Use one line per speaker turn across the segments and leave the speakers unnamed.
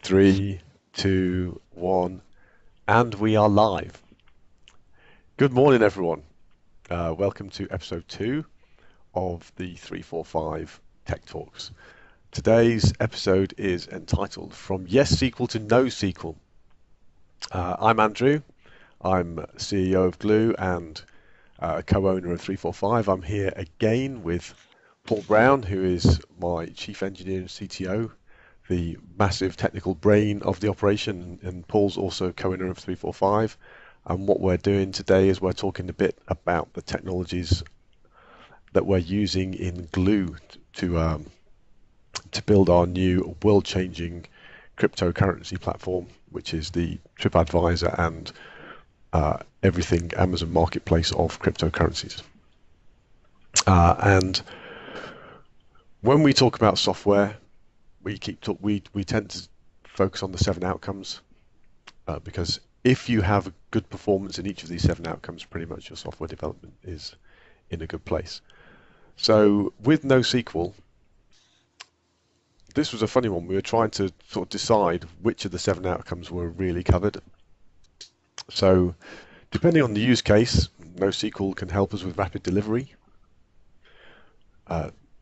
Three, two, one, and we are live. Good morning, everyone. Welcome to episode 2 of the 345 Tech Talks. Today's episode is entitled From Yes SQL to No SQL. I'm Andrew. I'm CEO of Glue and co-owner of 345. I'm here again with Paul Brown, who is my Chief Engineer and CTO, the massive technical brain of the operation, and Paul's also co-owner of 345. And what we're doing today is we're talking a bit about the technologies that we're using in Glue to build our new world-changing cryptocurrency platform, which is the TripAdvisor and everything Amazon marketplace of cryptocurrencies. And when we talk about software, we tend to focus on the 7 outcomes because if you have good performance in each of these 7 outcomes, pretty much your software development is in a good place. So with NoSQL, this was a funny one. We were trying to sort of decide which of the 7 outcomes were really covered. So depending on the use case, NoSQL can help us with rapid delivery.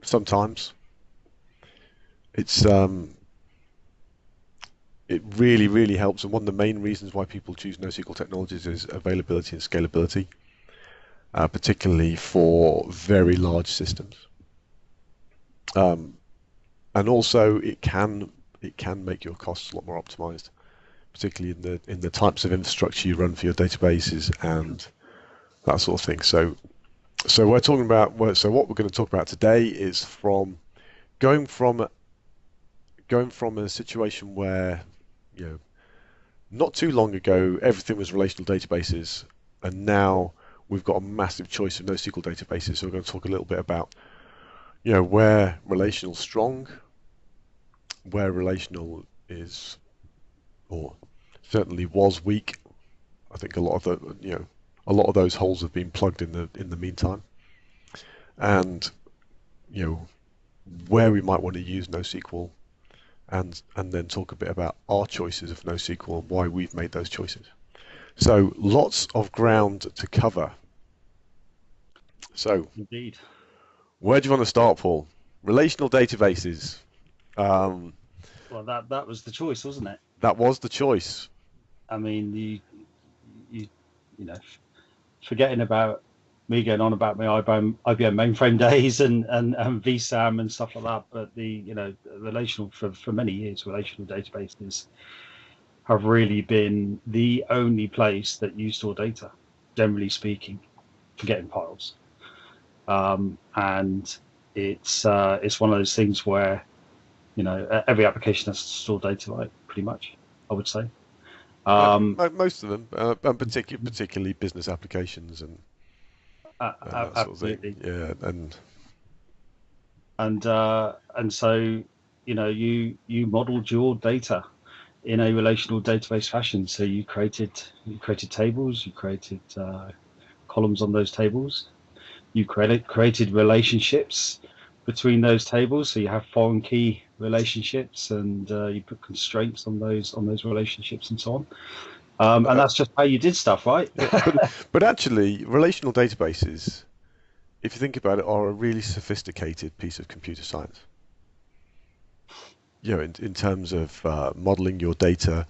Sometimes it really helps, and one of the main reasons why people choose NoSQL technologies is availability and scalability, particularly for very large systems. And also it can make your costs a lot more optimized, particularly in the types of infrastructure you run for your databases and that sort of thing. So we're talking about what we're going to talk about today is going from a situation where, not too long ago everything was relational databases, and now we've got a massive choice of NoSQL databases. So we're going to talk a little bit about, where relational strong, where relational is, or certainly was weak. I think a lot of those holes have been plugged in the meantime, and where we might want to use NoSQL, and then talk a bit about our choices of NoSQL and why we've made those choices. So lots of ground to cover. So
Indeed.
Where do you want to start, Paul? Relational databases.
Well, that was the choice, wasn't it?
That was the choice.
I mean, you know, forgetting about me going on about my IBM mainframe days and VSAM and stuff like that, but the relational for many years, relational databases have really been the only place that you store data, generally speaking, for getting piles. And it's one of those things where every application has to store data, right? Pretty much, I would say.
Most of them, and particularly business applications and that sort of thing.
Absolutely.
Yeah,
And so you modeled your data in a relational database fashion. So you created tables, you created columns on those tables, you created relationships between those tables. So you have foreign key relationships, and you put constraints on those relationships and so on. And that's just how you did stuff, right?
but actually, relational databases, if you think about it, are a really sophisticated piece of computer science. In terms of modeling your data,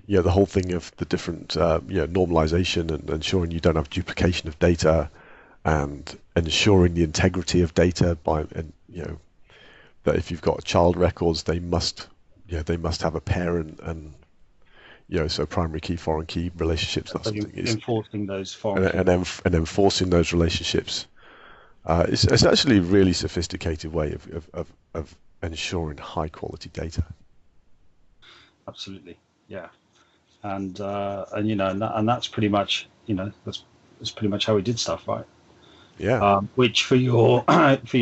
the whole thing of the different, normalization and ensuring you don't have duplication of data, and ensuring the integrity of data that if you've got child records, they must have a parent, and so primary key, foreign key relationships. That's something
enforcing those foreign
and enforcing those relationships. It's actually a really sophisticated way of ensuring high quality data.
Absolutely, yeah, and that's pretty much that's pretty much how we did stuff, right?
Yeah.
Which for your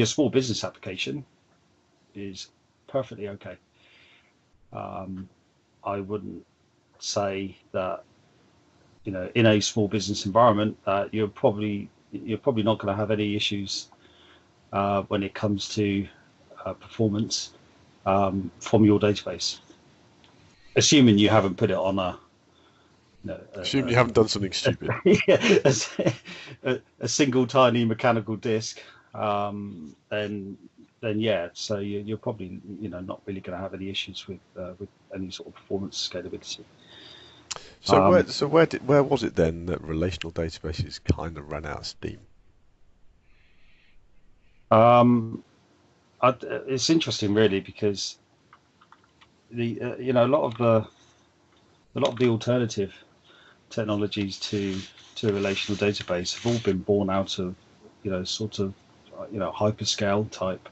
small business application is perfectly okay. I wouldn't say that in a small business environment you're probably not going to have any issues when it comes to performance from your database. assuming you haven't put it on a, you know,
Assume you haven't done something stupid.
yeah, a single tiny mechanical disk, then yeah, so you're probably not really going to have any issues with any sort of performance scalability.
So
Um,
where was it then that relational databases kind of ran out of steam?
it's interesting really because the a lot of the alternative technologies to a relational database have all been born out of sort of hyperscale type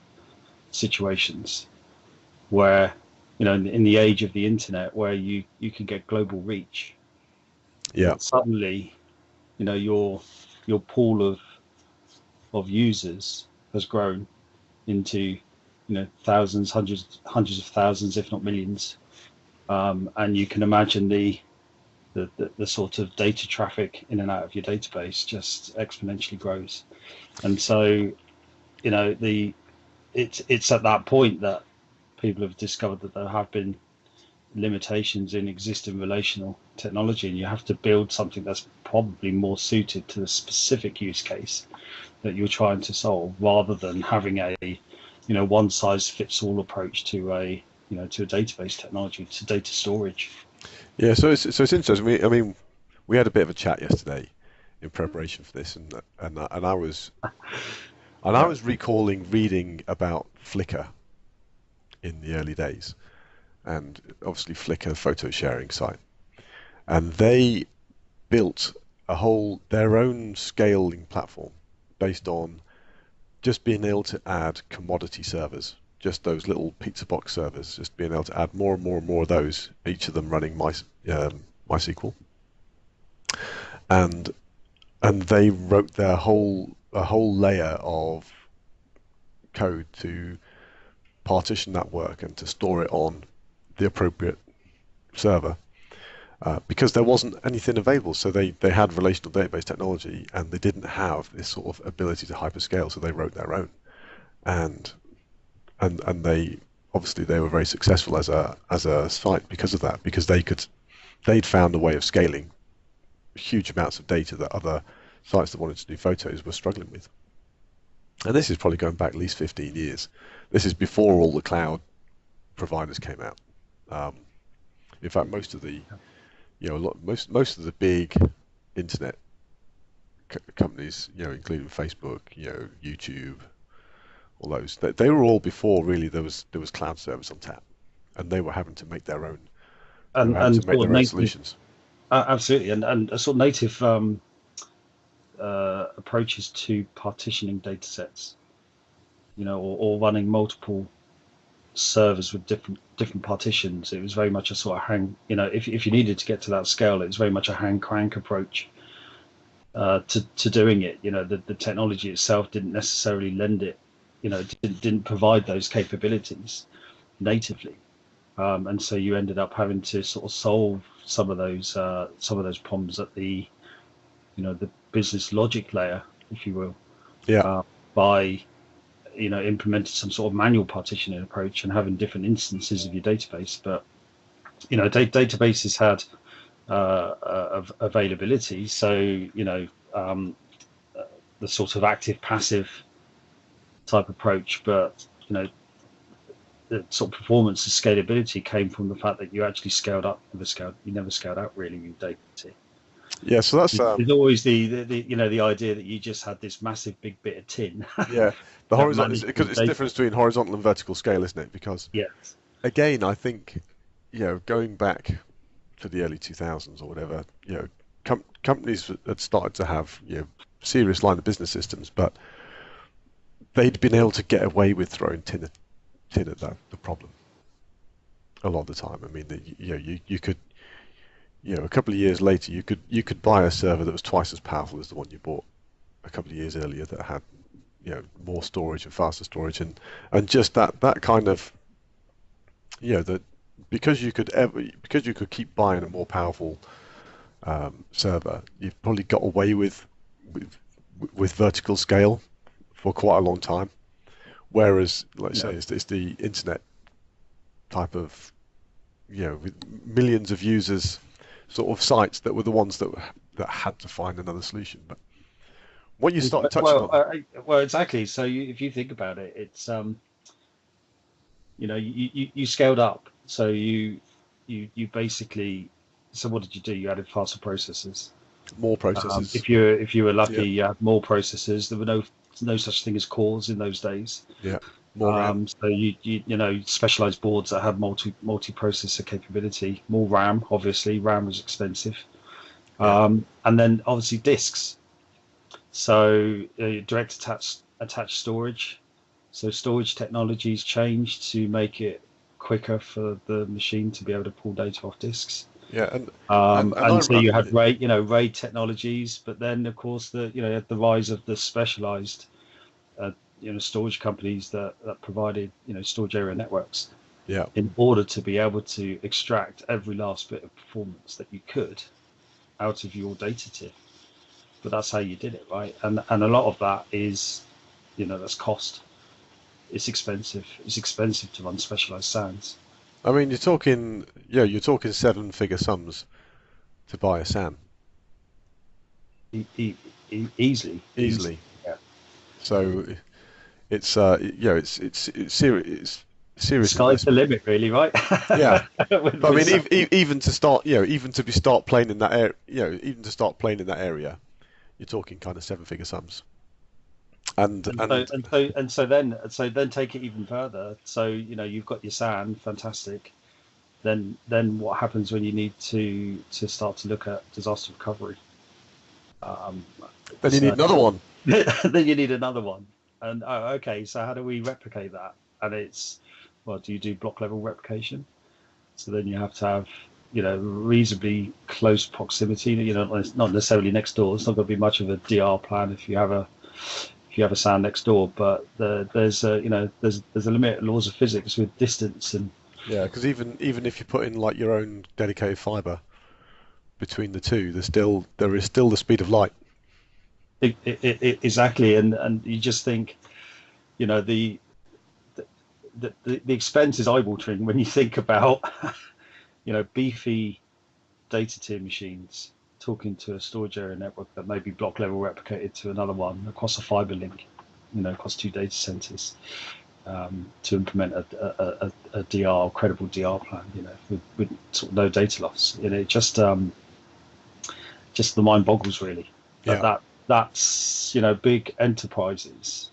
situations where in the age of the internet where you can get global reach,
Yeah,
that suddenly your pool of users has grown into thousands, hundreds of thousands, if not millions, and you can imagine the sort of data traffic in and out of your database just exponentially grows. And so the it's at that point that people have discovered that there have been limitations in existing relational technology, and you have to build something that's probably more suited to the specific use case that you're trying to solve, rather than having a one size fits all approach to a database technology, to data storage.
yeah. So it's interesting. I mean, we had a bit of a chat yesterday in preparation for this, and I
Yeah.
was recalling reading about Flickr in the early days, and obviously Flickr photo sharing site, and they built their own scaling platform based on just being able to add commodity servers, just those little pizza box servers, just being able to add more and more and more of those, each of them running MySQL, and they wrote a whole layer of code to partition that work and to store it on the appropriate server. Because there wasn't anything available. So they had relational database technology and they didn't have this sort of ability to hyperscale, so they wrote their own. And they obviously they were very successful as a site because of that, because they'd found a way of scaling huge amounts of data that other sites that wanted to do photos were struggling with. And this is probably going back at least 15 years. This is before all the cloud providers came out. Um, in fact, most of the most of the big internet companies, including Facebook, YouTube, all those, they were all before really there was cloud service on tap, and they were having to make their own. They were having
And
to make
sort of
their own
native,
solutions.
absolutely, and a sort of native approaches to partitioning data sets, or running multiple servers with different partitions. It was very much a sort of if you needed to get to that scale, it was very much a hang crank approach to doing it. The technology itself didn't necessarily lend it, didn't provide those capabilities natively. And so you ended up having to sort of solve some of those problems at the business logic layer, if you will,
Yeah,
by implementing some sort of manual partitioning approach and having different instances of your database. But databases had availability, so the sort of active passive type approach, but the sort of performance and scalability came from the fact that you actually scaled up, you never scaled out really with data.
yeah. So that's
There's always the idea that you just had this massive big bit of tin
yeah. The
that
horizontal,
managed
because
your
it's the
data.
difference between horizontal and vertical scale, isn't it? Because
Yes.
again, I think going back to the early 2000s or whatever, companies had started to have serious line of business systems, but they'd been able to get away with throwing tin at the problem a lot of the time. I mean, you could, a couple of years later, you could buy a server that was twice as powerful as the one you bought a couple of years earlier that had more storage and faster storage, and just that kind of that because you could keep buying a more powerful server, you've probably got away with with vertical scale for quite a long time. Whereas, let's say,
Yeah.
it's the internet type of with millions of users, sort of sites that were the ones that had to find another solution. But what you started touching
Well,
on,
well, exactly. So if you think about it, it's you scaled up. So you basically, so what did you do? You added faster processors.
more processes,
If you were lucky,
yeah,
you had more processors. There were no such thing as cores in those days.
yeah, more RAM,
So specialized boards that had multi-processor capability, more RAM. Obviously, RAM was expensive,
yeah,
and then obviously disks. So direct attached storage. So storage technologies changed to make it quicker for the machine to be able to pull data off disks.
yeah, and
And so you had RAID technologies, but then of course the rise of the specialized storage companies that provided storage area networks
yeah.
in order to be able to extract every last bit of performance that you could out of your data tier. But that's how you did it, right? And a lot of that is that's cost. It's expensive. It's expensive to run specialized SANs.
I mean, you're talking seven-figure sums to buy a SAN
Easily.
easily.
Yeah.
So it's serious, serious
Sky's the
investment.
limit, really, right?
Yeah,
with,
but I
with
mean,
SAN.
even to start, even to be start playing in that area, even to start playing in that area, you're talking kind of seven-figure sums. And
And so
and
and so and so then take it even further. So you've got your SAN, fantastic. Then what happens when you need to start to look at disaster recovery? Um,
then you need
so
another one.
then you need another one. And okay, so how do we replicate that? And well, do you do block level replication? So then you have to have reasonably close proximity. Not necessarily next door. It's not going to be much of a DR plan if you have a SAN next door. But there's a limit, laws of physics with distance and
Yeah, because even if you put in like your own dedicated fiber between the two, there is still the speed of light.
exactly. And you just think the the expense is eye-watering when you think about beefy data tier machines talking to a storage area network that may be block level replicated to another one across a fiber link, across two data centers, to implement a DR, credible DR plan, with sort of no data loss. Just the mind boggles really. But
Yeah.
that's big enterprises,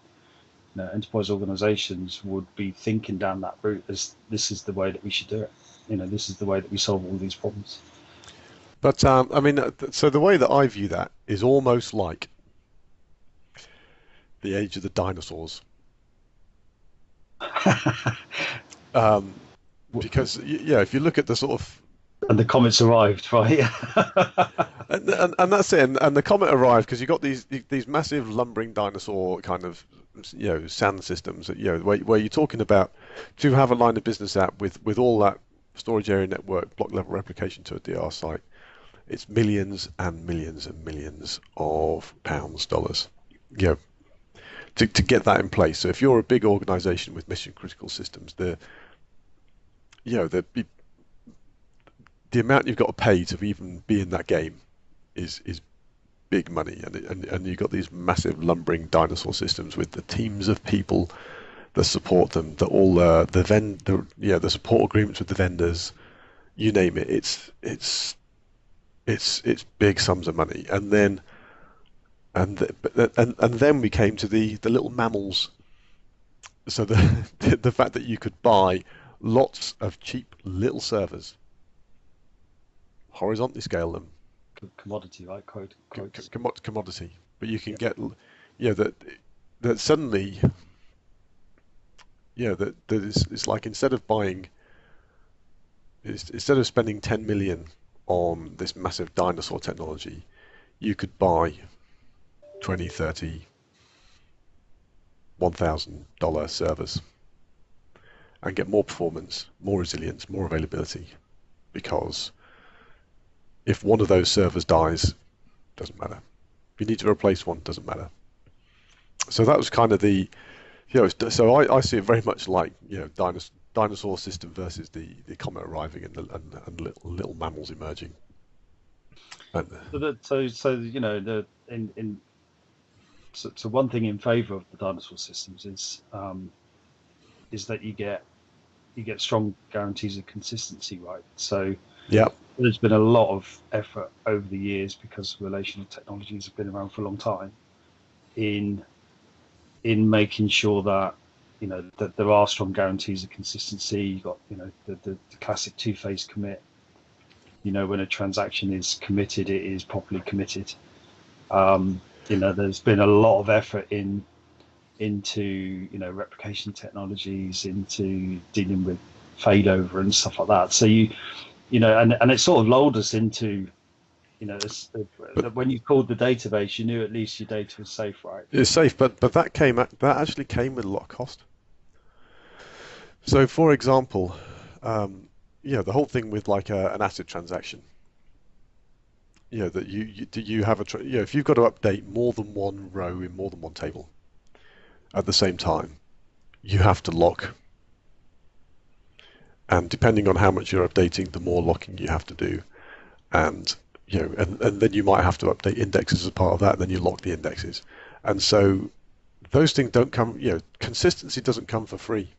enterprise organizations would be thinking down that route as this is the way that we should do it. This is the way that we solve all these problems.
But I mean, so the way that I view that is almost like the age of the dinosaurs, um, because yeah, if you look at the sort of
And the comments arrived, right?
and that's it, and the comet arrived because you got these massive lumbering dinosaur kind of sand systems that where you're talking about to have a line of business app with all that storage area network block level replication to a DR site. It's millions and millions and millions of pounds, dollars, to get that in place. So if you're a big organization with mission critical systems, the amount you've got to pay to even be in that game is big money, and you've got these massive lumbering dinosaur systems with the teams of people that support them, that all the support agreements with the vendors, you name it. It's big sums of money, and then we came to the little mammals. So the fact that you could buy lots of cheap little servers, horizontally scale them,
Commodity, right? Quotes.
commodity, but you can
Yeah.
get that suddenly it's like instead of spending 10 million on this massive dinosaur technology, you could buy 20, 30, $1,000 servers and get more performance, more resilience, more availability. Because if one of those servers dies, doesn't matter. If you need to replace one, doesn't matter. So that was kind of so I see it very much like dinosaur system versus the comet arriving and little mammals emerging. And,
So you know, so one thing in favour of the dinosaur systems is that you get strong guarantees of consistency, right? So
yeah,
there's been a lot of effort over the years, because relational technologies have been around for a long time, in making sure that, you know, that there are strong guarantees of consistency. You've got, you know, the classic two-phase commit. You know, when a transaction is committed, it is properly committed. You know, there's been a lot of effort into, you know, replication technologies, into dealing with failover and stuff like that. So you know, and it sort of lulled us into, you know,
but
when you called the database, you knew at least your data was safe, right?
it's safe. But that actually came with a lot of cost. So, for example, the whole thing with like an asset transaction, that you have if you've got to update more than one row in more than one table at the same time, you have to lock. And depending on how much you're updating, the more locking you have to do. And and then you might have to update indexes as part of that, and then you lock the indexes. And so those things don't come, consistency doesn't come for free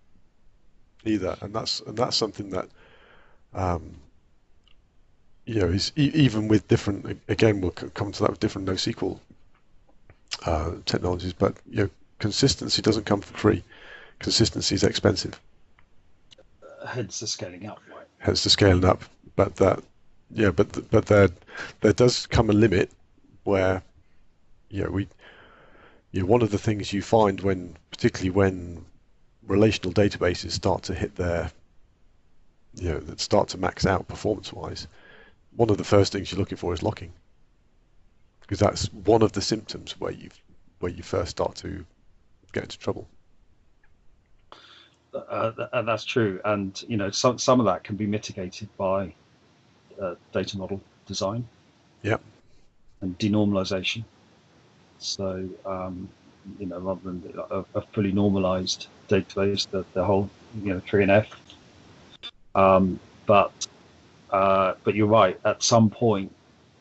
either. And that's something that is even with different, again, we'll come to that with different NoSQL technologies, but consistency doesn't come for free. Consistency is expensive.
Hence the scaling up, right?
Hence the scaling up. But but there does come a limit where one of the things you find particularly when relational databases start to hit their that start to max out performance-wise, one of the first things you're looking for is locking, because that's one of the symptoms where you first start to get into trouble.
That's true, and some of that can be mitigated by data model design, and denormalization. So rather than a fully normalized database, the whole 3NF. But you're right. At some point,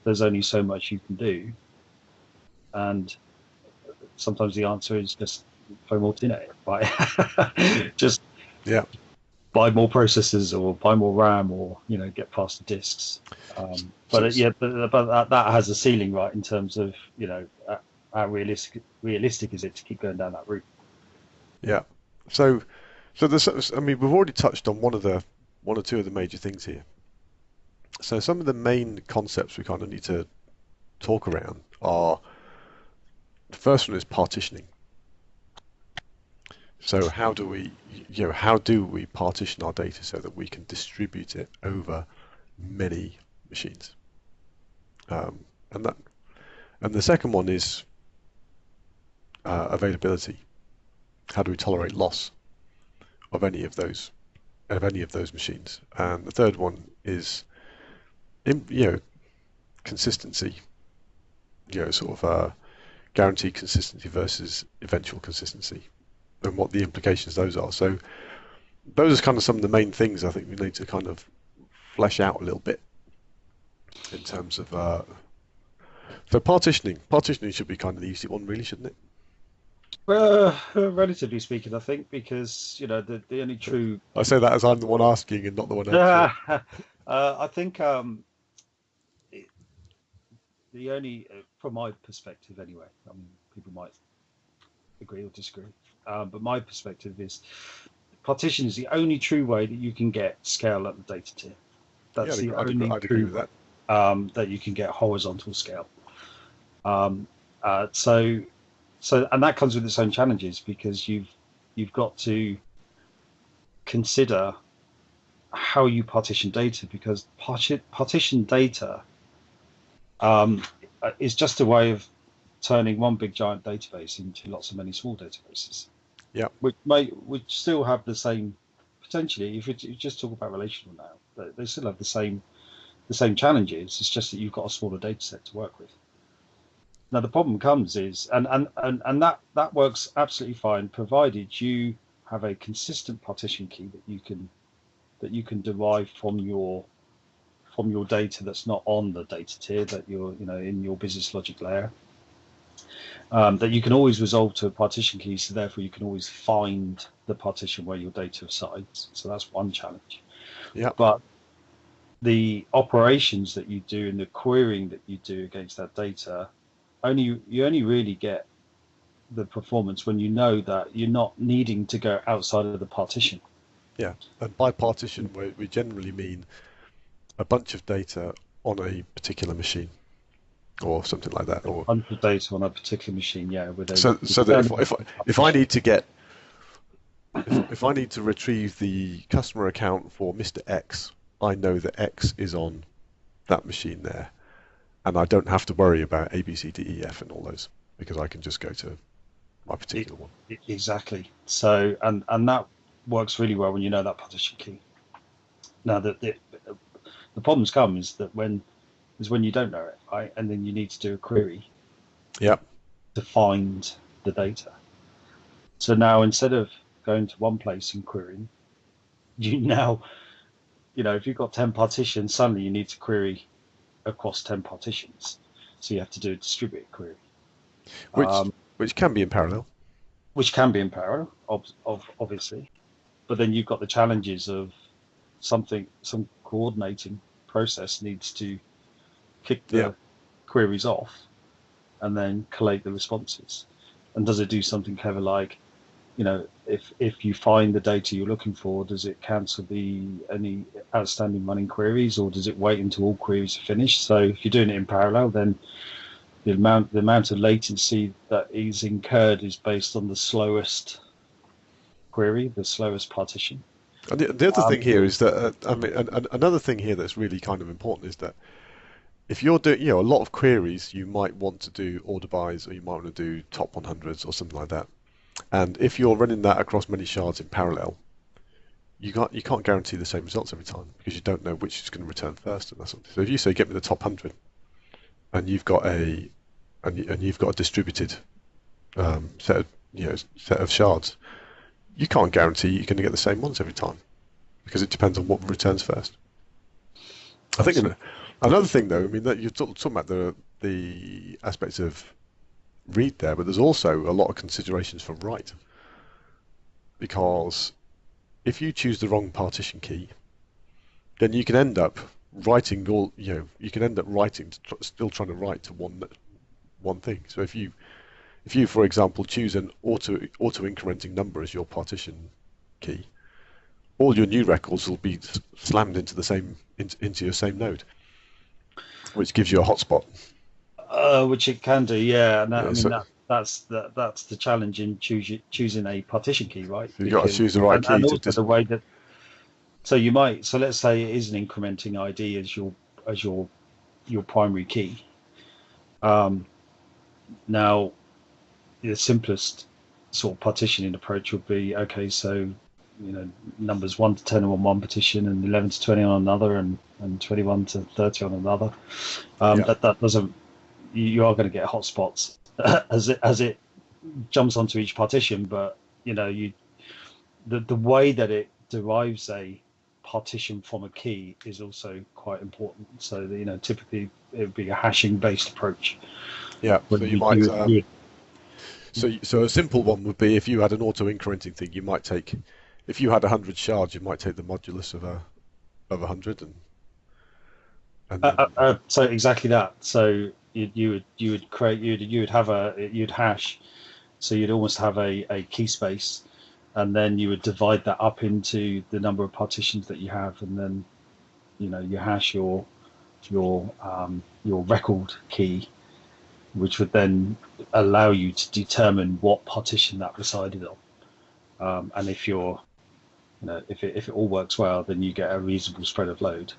there's only so much you can do, and sometimes the answer is just throw more tin at it, right? Just buy more processors, or buy more RAM, or get past the disks. But that has a ceiling, right? In terms of how realistic is it to keep going down that route?
Yeah. So there's, I mean, we've already touched on one or two of the major things here. So some of the main concepts we kind of need to talk around are, the first one is partitioning. So how do we partition our data so that we can distribute it over many machines? And the second one is availability. How do we tolerate loss of any of those machines? And the third one is consistency. Sort of guaranteed consistency versus eventual consistency, and what the implications of those are. So those are kind of some of the main things I think we need to kind of flesh out a little bit in terms of so partitioning. Partitioning should be kind of the easy one, really, shouldn't it?
Relatively speaking, I think, because the only true.
I say that as I'm the one asking and not the one answering.
I think the only, from my perspective anyway, I mean, people might agree or disagree, but my perspective is partition is the only true way that you can get scale at the data tier. That's the only
agree with that.
That you can get horizontal scale. So and that comes with its own challenges, because you've got to consider how you partition data, because partition data is just a way of turning one big giant database into lots of many small databases.
Yeah.
Which still have the same, potentially, if you just talk about relational now, they still have the same challenges. It's just that you've got a smaller data set to work with. Now the problem comes is, and that works absolutely fine, provided you have a consistent partition key that you can derive from your data that's not on the data tier that you're in your business logic layer, that you can always resolve to a partition key, so therefore you can always find the partition where your data resides. So that's one challenge.
Yeah.
But the operations that you do and the querying that you do against that data, you only really get the performance when you know that you're not needing to go outside of the partition.
Yeah. And by partition, we generally mean a bunch of data on a particular machine or something like that. Or
Bunch of data on a particular machine, yeah.
so that if I need to get if I need to retrieve the customer account for Mr. X, I know that X is on that machine there, and I don't have to worry about A, B, C, D, E, F, and all those because I can just go to my particular one.
Exactly. So, and that works really well when you know that partition key. Now, the problems come is when you don't know it, right? And then you need to do a query
Yep.
to find the data. So now instead of going to one place and querying, you now, if you've got 10 partitions, suddenly you need to query across 10 partitions. So you have to do a distributed query.
Which can be in parallel.
Which can be in parallel, obviously. But then you've got the challenges of some coordinating process needs to kick the queries off and then collate the responses. And does it do something clever like, if you find the data you're looking for, does it cancel any outstanding running queries, or does it wait until all queries are finished? So if you're doing it in parallel, then the amount of latency that is incurred is based on the slowest query, the slowest partition.
And the other thing here is that another thing here that's really kind of important is that if you're doing, a lot of queries, you might want to do order bys, or you might want to do top 100s or something like that. And if you're running that across many shards in parallel, you can't guarantee the same results every time because you don't know which is going to return first and that sort of thing. So if you say get me the top 100, and you've got a distributed set of shards, you can't guarantee you're going to get the same ones every time because it depends on what returns first. I think another thing though, that you're talking about the aspects of read there, but there's also a lot of considerations for write, because if you choose the wrong partition key, then you can end up writing still trying to write to one thing. So if you for example choose an auto incrementing number as your partition key, all your new records will be slammed into your same node, which gives you a hotspot.
Which it can do, yeah. And that's the challenge in choosing a partition key, right?
You've got to choose the right key.
And also the way that. So let's say it is an incrementing ID as your primary key. Now, the simplest sort of partitioning approach would be, okay, so numbers 1 to 10 are on one partition, and 11 to 20 on another, and 21 to 30 on another. That doesn't. You are going to get hotspots as it jumps onto each partition, but the way that it derives a partition from a key is also quite important. So typically it would be a hashing based approach.
Yeah. So you might. So a simple one would be if you had an auto incrementing thing, you might take, if you had 100 shards, you might take the modulus of 100 and
so exactly that. So you'd hash, so you'd almost have a key space, and then you would divide that up into the number of partitions that you have, and then you hash your record key, which would then allow you to determine what partition that resided on. And if if it all works well, then you get a reasonable spread of load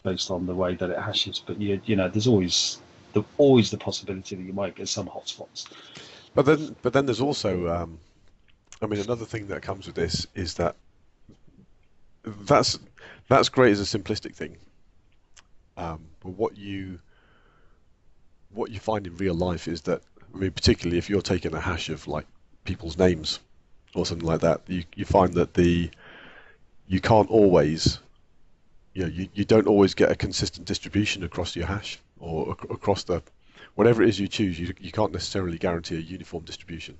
based on the way that it hashes. But there's always the possibility that you might get some hotspots.
But then there's also, another thing that comes with this is that's great as a simplistic thing. But what you find in real life is that, particularly if you're taking a hash of like people's names or something like that, you find that you can't always, you don't always get a consistent distribution across your hash or across the whatever it is you choose. You can't necessarily guarantee a uniform distribution.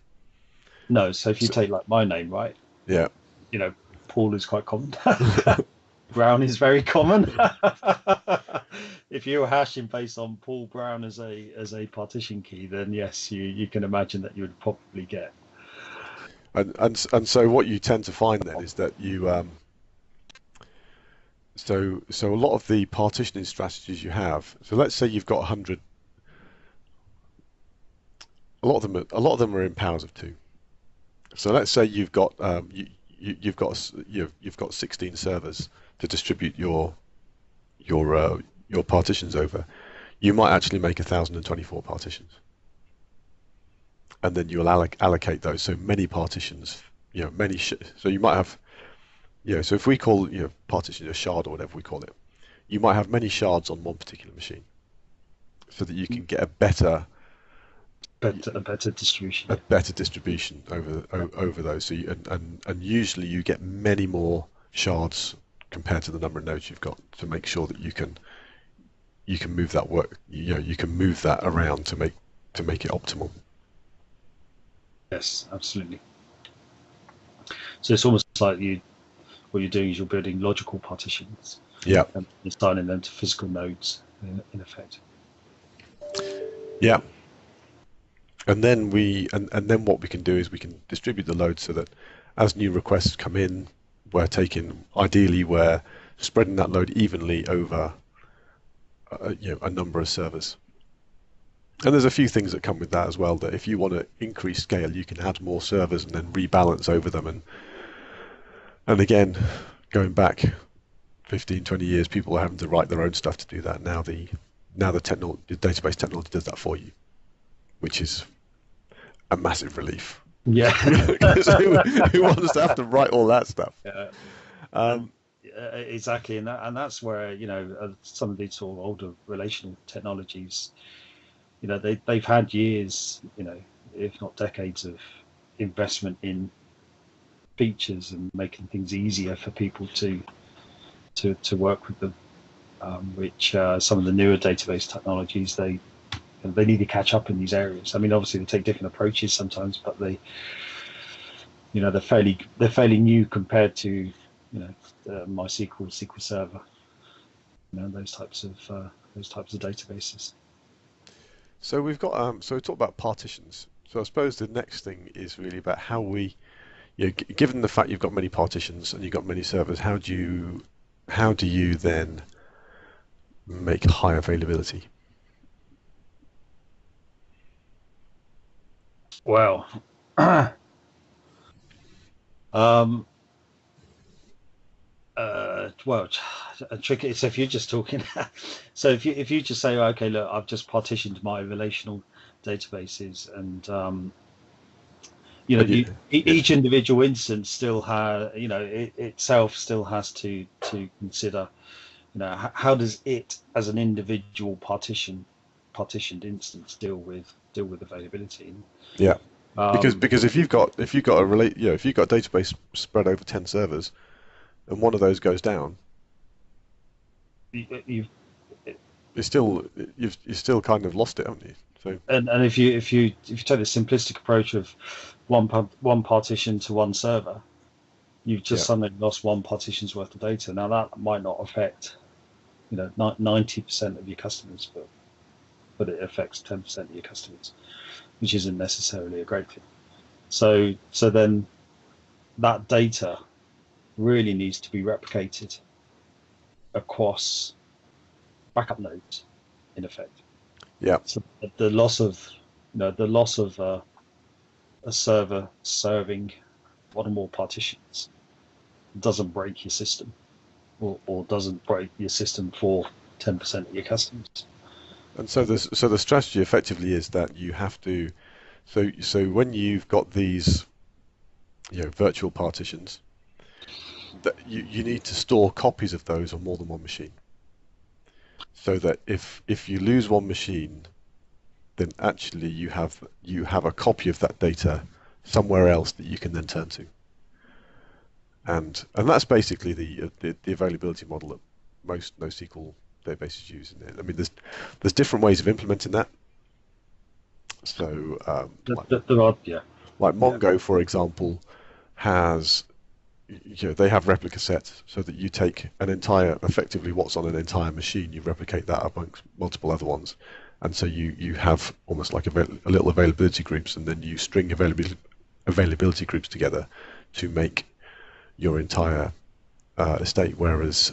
No, so if you
So,
take like my name, right?
yeah,
You know, Paul is quite common. Brown is very common. If you're hashing based on Paul Brown as a partition key, then yes, you can imagine that you would probably get.
and so what you tend to find then is that so a lot of the partitioning strategies you have. So let's say you've got 100. A lot of them are in powers of two. So let's say you've got 16 servers to distribute your partitions over. You might actually make 1,024 partitions, and then you'll allocate those. So many partitions, so you might have, so if we call partition a shard or whatever we call it, you might have many shards on one particular machine, so that you can get a better
distribution.
a better distribution over those. So and usually you get many more shards compared to the number of nodes you've got, to make sure that you can move that work. You can move that around to make it optimal.
Yes, absolutely. So it's almost like what you're doing is you're building logical partitions.
Yeah.
And assigning them to physical nodes in effect.
Yeah. And then then what we can do is we can distribute the load so that as new requests come in, we're spreading that load evenly over a number of servers. And there's a few things that come with that as well, that if you want to increase scale, you can add more servers and then rebalance over them. And again, going back 15, 20 years, people were having to write their own stuff to do that. Now the database technology does that for you, which is a massive relief.
Yeah.
who wants to have to write all that stuff?
Yeah. Exactly, and that's where some of these sort of older relational technologies, they've had years, if not decades, of investment in features and making things easier for people to work with them, which some of the newer database technologies they need to catch up in these areas. I mean, obviously they take different approaches sometimes, but they're fairly new compared to MySQL, SQL Server, those types of databases.
So we've got so we talked about partitions. So I suppose the next thing is really about how we, given the fact you've got many partitions and you've got many servers, how do you then make high availability?
Well, tricky. So if you're just talking, so if you just say, okay, look, I've just partitioned my relational databases, and each individual instance still has, itself still has to consider, how does it as an individual partitioned instance deal with availability?
Yeah, because if you've got a database spread over 10 servers, and one of those goes down,
you've
still kind of lost it, haven't you? So
and if you take the simplistic approach of one partition to one server, you've just suddenly lost one partition's worth of data. Now that might not affect 90% of your customers, but it affects 10% of your customers, which isn't necessarily a great thing. So then that data really needs to be replicated across backup nodes, in effect.
yeah.
So the loss of a server serving one or more partitions doesn't break your system, or doesn't break your system for 10% of your customers.
And so the strategy effectively is that you have to, so when you've got these virtual partitions, that you need to store copies of those on more than one machine, so that if you lose one machine, then actually you have a copy of that data somewhere else that you can then turn to. And that's basically the availability model that most NoSQL databases use. I mean, there's different ways of implementing that. So
There are, yeah,
like
yeah,
Mongo, for example, has they have replica sets so that you take effectively what's on an entire machine, you replicate that amongst multiple other ones, and so you have almost like a little availability groups, and then you string availability groups together to make your entire estate. Whereas,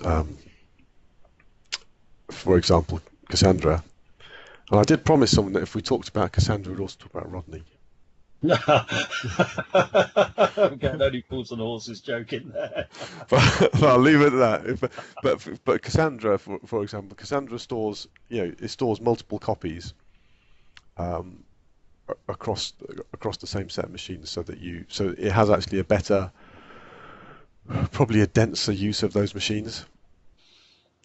for example, Cassandra, and I did promise someone that if we talked about Cassandra, we'd also talk about Rodney.
I'm getting only fools and horses joking there.
But I'll leave it at that. But Cassandra, for example, Cassandra stores it stores multiple copies um, across the same set of machines, so it has actually a better, probably a denser use of those machines.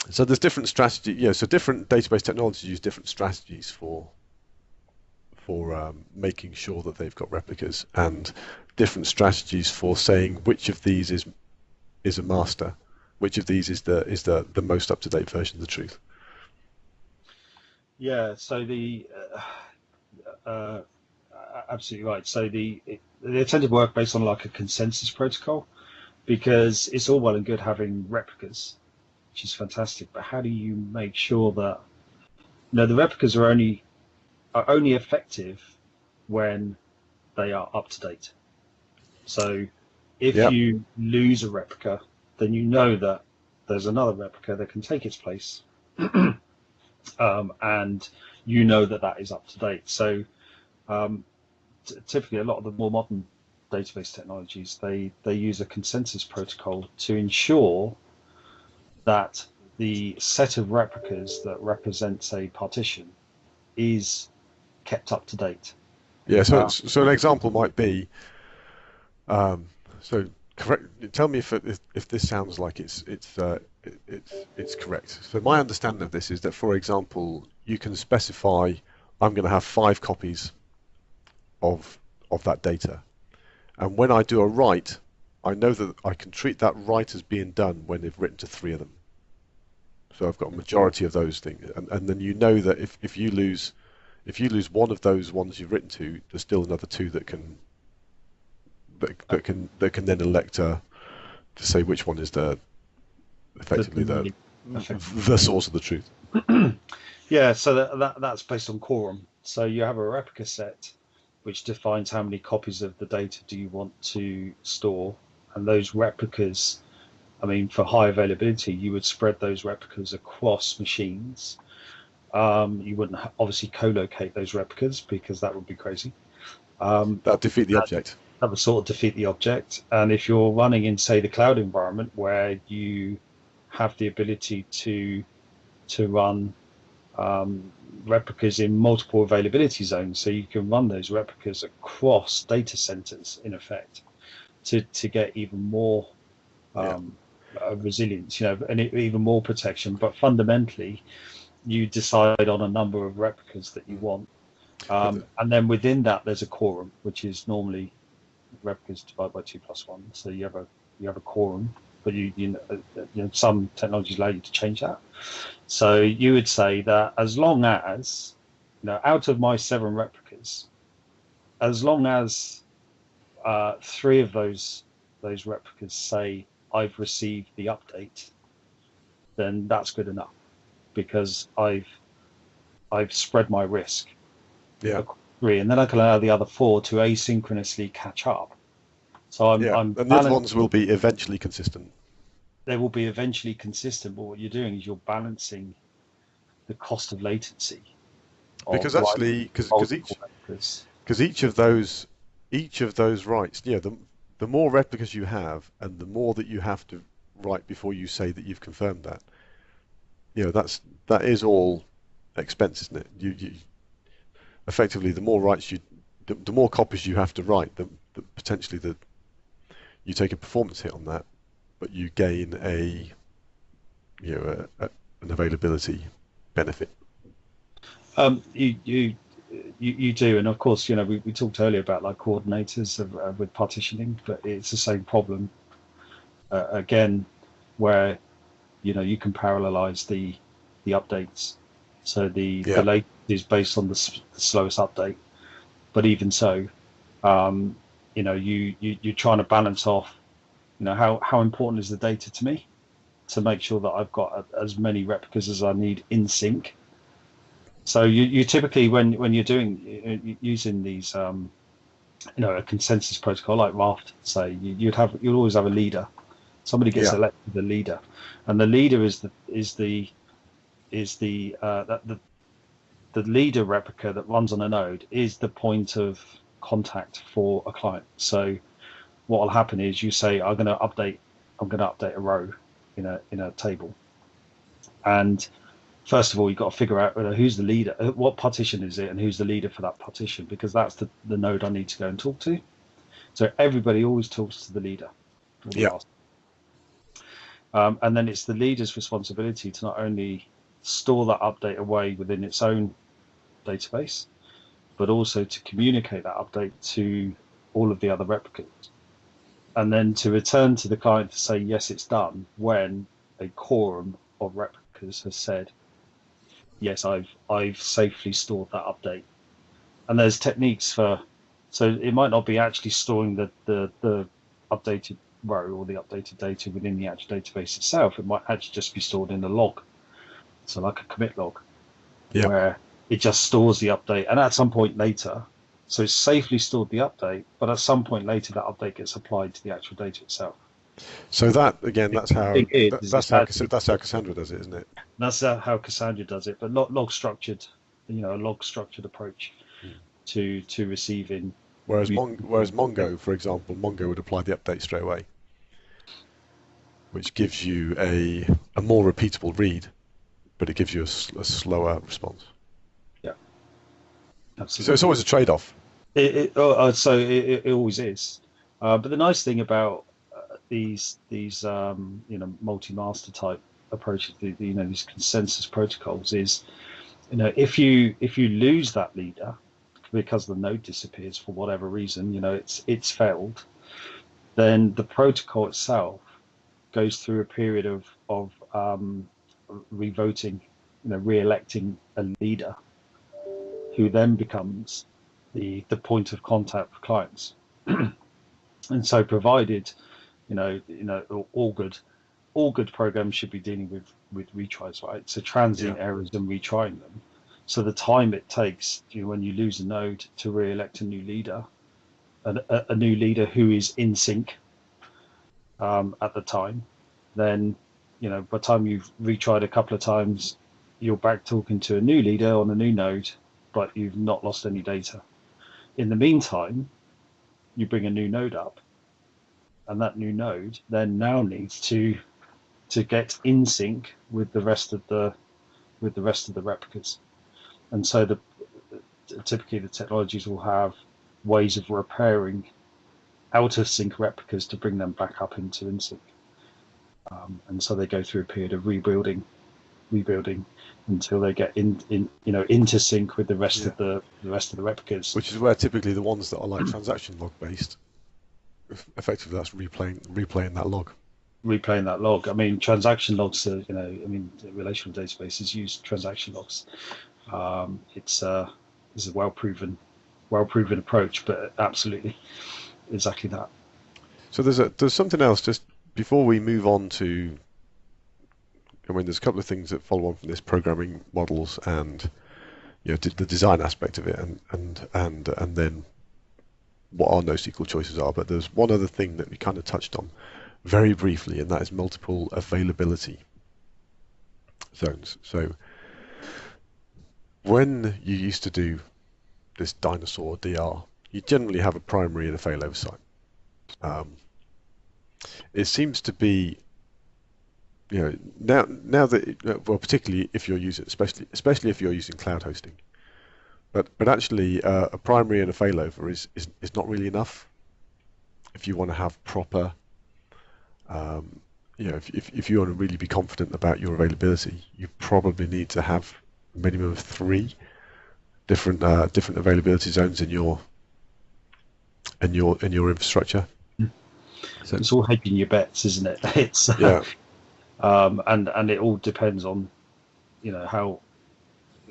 So there's different strategy. So different database technologies use different strategies for making sure that they've got replicas, and different strategies for saying which of these is a master, which of these is the most up-to-date version of the truth.
Yeah, so absolutely right. So they tend to work based on like a consensus protocol, because it's all well and good having replicas, which is fantastic, but how do you make sure that the replicas are only effective when they are up to date? So if
Yeah,
you lose a replica, then you know that there's another replica that can take its place, and you know that that is up to date. So typically, a lot of the more modern database technologies, they use a consensus protocol to ensure that the set of replicas that represents a partition is kept up to date.
yeah. So
Uh,
so an example might be so correct. Tell me if this sounds like it's correct. So my understanding of this is that, for example, you can specify I'm going to have 5 copies of that data, and when I do a write, I know that I can treat that write as being done when they've written to 3 of them. So I've got a majority of those things, and then you know that if you lose one of those ones you've written to, there's still another 2 that can then elect to say which one is effectively
really effective.
the source of the truth.
Yeah, so that's based on quorum. So you have a replica set which defines how many copies of the data do you want to store, and those replicas, I mean, for high availability, you would spread those replicas across machines. You wouldn't obviously co-locate those replicas, because that would be crazy.
That defeat the object.
That would sort of defeat the object. And if you're running in, say, the cloud environment, where you have the ability to run replicas in multiple availability zones, so you can run those replicas across data centers, in effect, to get even more
Yeah.
resilience, and even more protection. But fundamentally, you decide on a number of replicas that you want, and then within that, there's a quorum, which is normally replicas divided by 2+1. So you have a quorum, but some technologies allow you to change that. So you would say that as long as, out of my 7 replicas, as long as 3 of those replicas say I've received the update, then that's good enough, because I've spread my risk.
Yeah.
3, and then I can allow the other 4 to asynchronously catch up. So I'm
And the other ones will be eventually consistent.
They will be eventually consistent, but what you're doing is you're balancing the cost of latency.
Because actually, because each of those writes, the more replicas you have, and the more that you have to write before you say that you've confirmed that, that is all expense, isn't it? You effectively, the more writes the more copies you have to write, the potentially you take a performance hit on that, but you gain an availability benefit.
You you do, and of course, we talked earlier about like coordinators with partitioning, but it's the same problem again, where you can parallelize the updates. So the
Yeah,
latest is based on the slowest update, but even so, you're trying to balance off, how important is the data to me to make sure that I've got as many replicas as I need in sync. So you typically, when you're doing using these a consensus protocol like Raft, say, you'd always have a leader. Somebody gets
yeah.
elected the leader, and the leader is the leader replica that runs on a node is the point of contact for a client. So what will happen is you say, I'm going to update a row in a table, and first of all, you've got to figure out who's the leader, what partition is it, and who's the leader for that partition, because that's the node I need to go and talk to. So everybody always talks to the leader for the
Yeah.
last. And then it's the leader's responsibility to not only store that update away within its own database, but also to communicate that update to all of the other replicas. And then to return to the client to say, yes, it's done, when a quorum of replicas has said, yes, I've safely stored that update. And there's techniques for, so it might not be actually storing the updated row or the updated data within the actual database itself. It might actually just be stored in a log, so like a commit log,
Yeah.
where it just stores the update, and at some point later, so it's safely stored the update, but at some point later that update gets applied to the actual data itself.
So that again,
The thing is
that's how Cassandra does it, isn't it?
that's how Cassandra does it, but log structured, a log structured approach
Mm.
to receiving.
Whereas Mongo, for example, Mongo would apply the update straight away, which gives you a more repeatable read, but it gives you a slower response.
Yeah,
So it's
absolutely.
always a trade-off.
So it always is. But the nice thing about these multi-master type approaches, these consensus protocols, is if you lose that leader because the node disappears for whatever reason, it's failed, then the protocol itself goes through a period of revoting, re-electing a leader who then becomes the point of contact for clients. And so, provided all good programs should be dealing with retries, right? So
Yeah.
transient errors and retrying them. So the time it takes, when you lose a node, to re-elect a new leader, a new leader who is in sync at the time, then by the time you've retried a couple of times, you're back talking to a new leader on a new node, but you've not lost any data. In the meantime, you bring a new node up, and that new node then now needs to get in sync with the rest of the replicas. And so typically the technologies will have ways of repairing out of sync replicas to bring them back up into in sync. And so they go through a period of rebuilding until they get into sync with the rest of the replicas.
Which is where typically the ones that are like transaction log based, effectively that's replaying that log.
Replaying that log. I mean, transaction logs are, relational databases use transaction logs. It's a well-proven approach, but absolutely exactly that.
So there's something else just before we move on to. I mean, there's a couple of things that follow on from this: programming models and the design aspect of it, and then what our NoSQL choices are. But there's one other thing that we kind of touched on very briefly, and that is multiple availability zones. So when you used to do this dinosaur DR, you generally have a primary and a failover site. It seems to be, now that well, particularly if you're using, especially if you're using cloud hosting, but actually a primary and a failover is not really enough if you want to have proper, if you want to really be confident about your availability, you probably need to have a minimum of 3 different availability zones in your infrastructure. So
It's all hedging your bets, isn't it? It's
yeah,
and it all depends on, how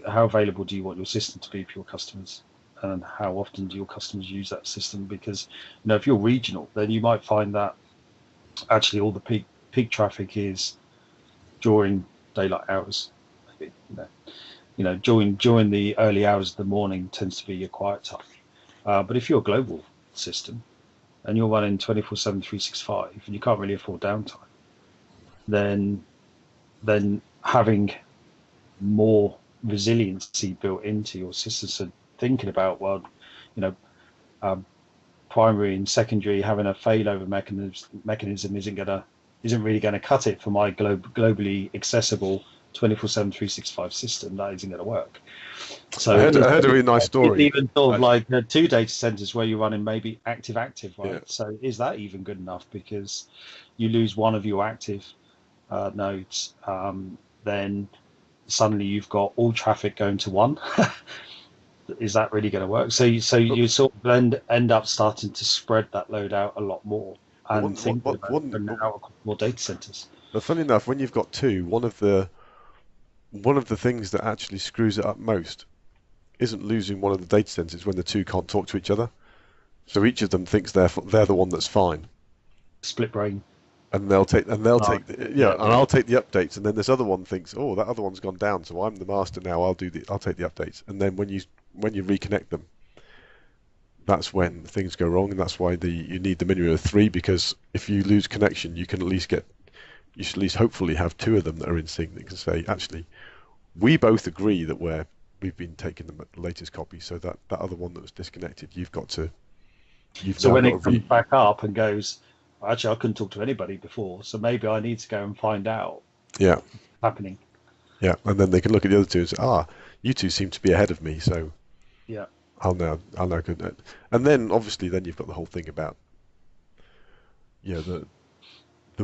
available do you want your system to be for your customers, and how often do your customers use that system? Because if you're regional, then you might find that actually all the peak traffic is during daylight hours. Maybe, during the early hours of the morning tends to be your quiet time. But if you're a global system and you're running 24/7, 365, and you can't really afford downtime, then having more resiliency built into your system. So thinking about, well, primary and secondary, having a failover mechanism isn't really going to cut it for my globally accessible 24/7, 365 system. That isn't going to work. So
I heard a really nice story.
Even sort of like 2 data centers where you're running maybe active, right?
Yeah.
So is that even good enough? Because you lose one of your active nodes, then suddenly you've got all traffic going to one. Is that really going to work? So you sort of end up starting to spread that load out a lot more and think about more data centers.
But funny enough, when you've got two, one of the things that actually screws it up most isn't losing one of the data centers when the two can't talk to each other. So each of them thinks they're the one that's fine.
Split brain.
And I'll take the updates, and then this other one thinks, oh, that other one's gone down, so I'm the master now. I'll take the updates, and then when you reconnect them, that's when things go wrong, and that's why you need the minimum of 3, because if you lose connection, you should at least hopefully have 2 of them that are in sync that can say, actually, we both agree that we've been taking the latest copy, so that other one that was disconnected,
so when it comes back up and goes, actually, I couldn't talk to anybody before, so maybe I need to go and find out what's happening.
Yeah, and then they can look at the other two and say, you two seem to be ahead of me, so
yeah,
I'll now go. And then obviously you've got the whole thing about the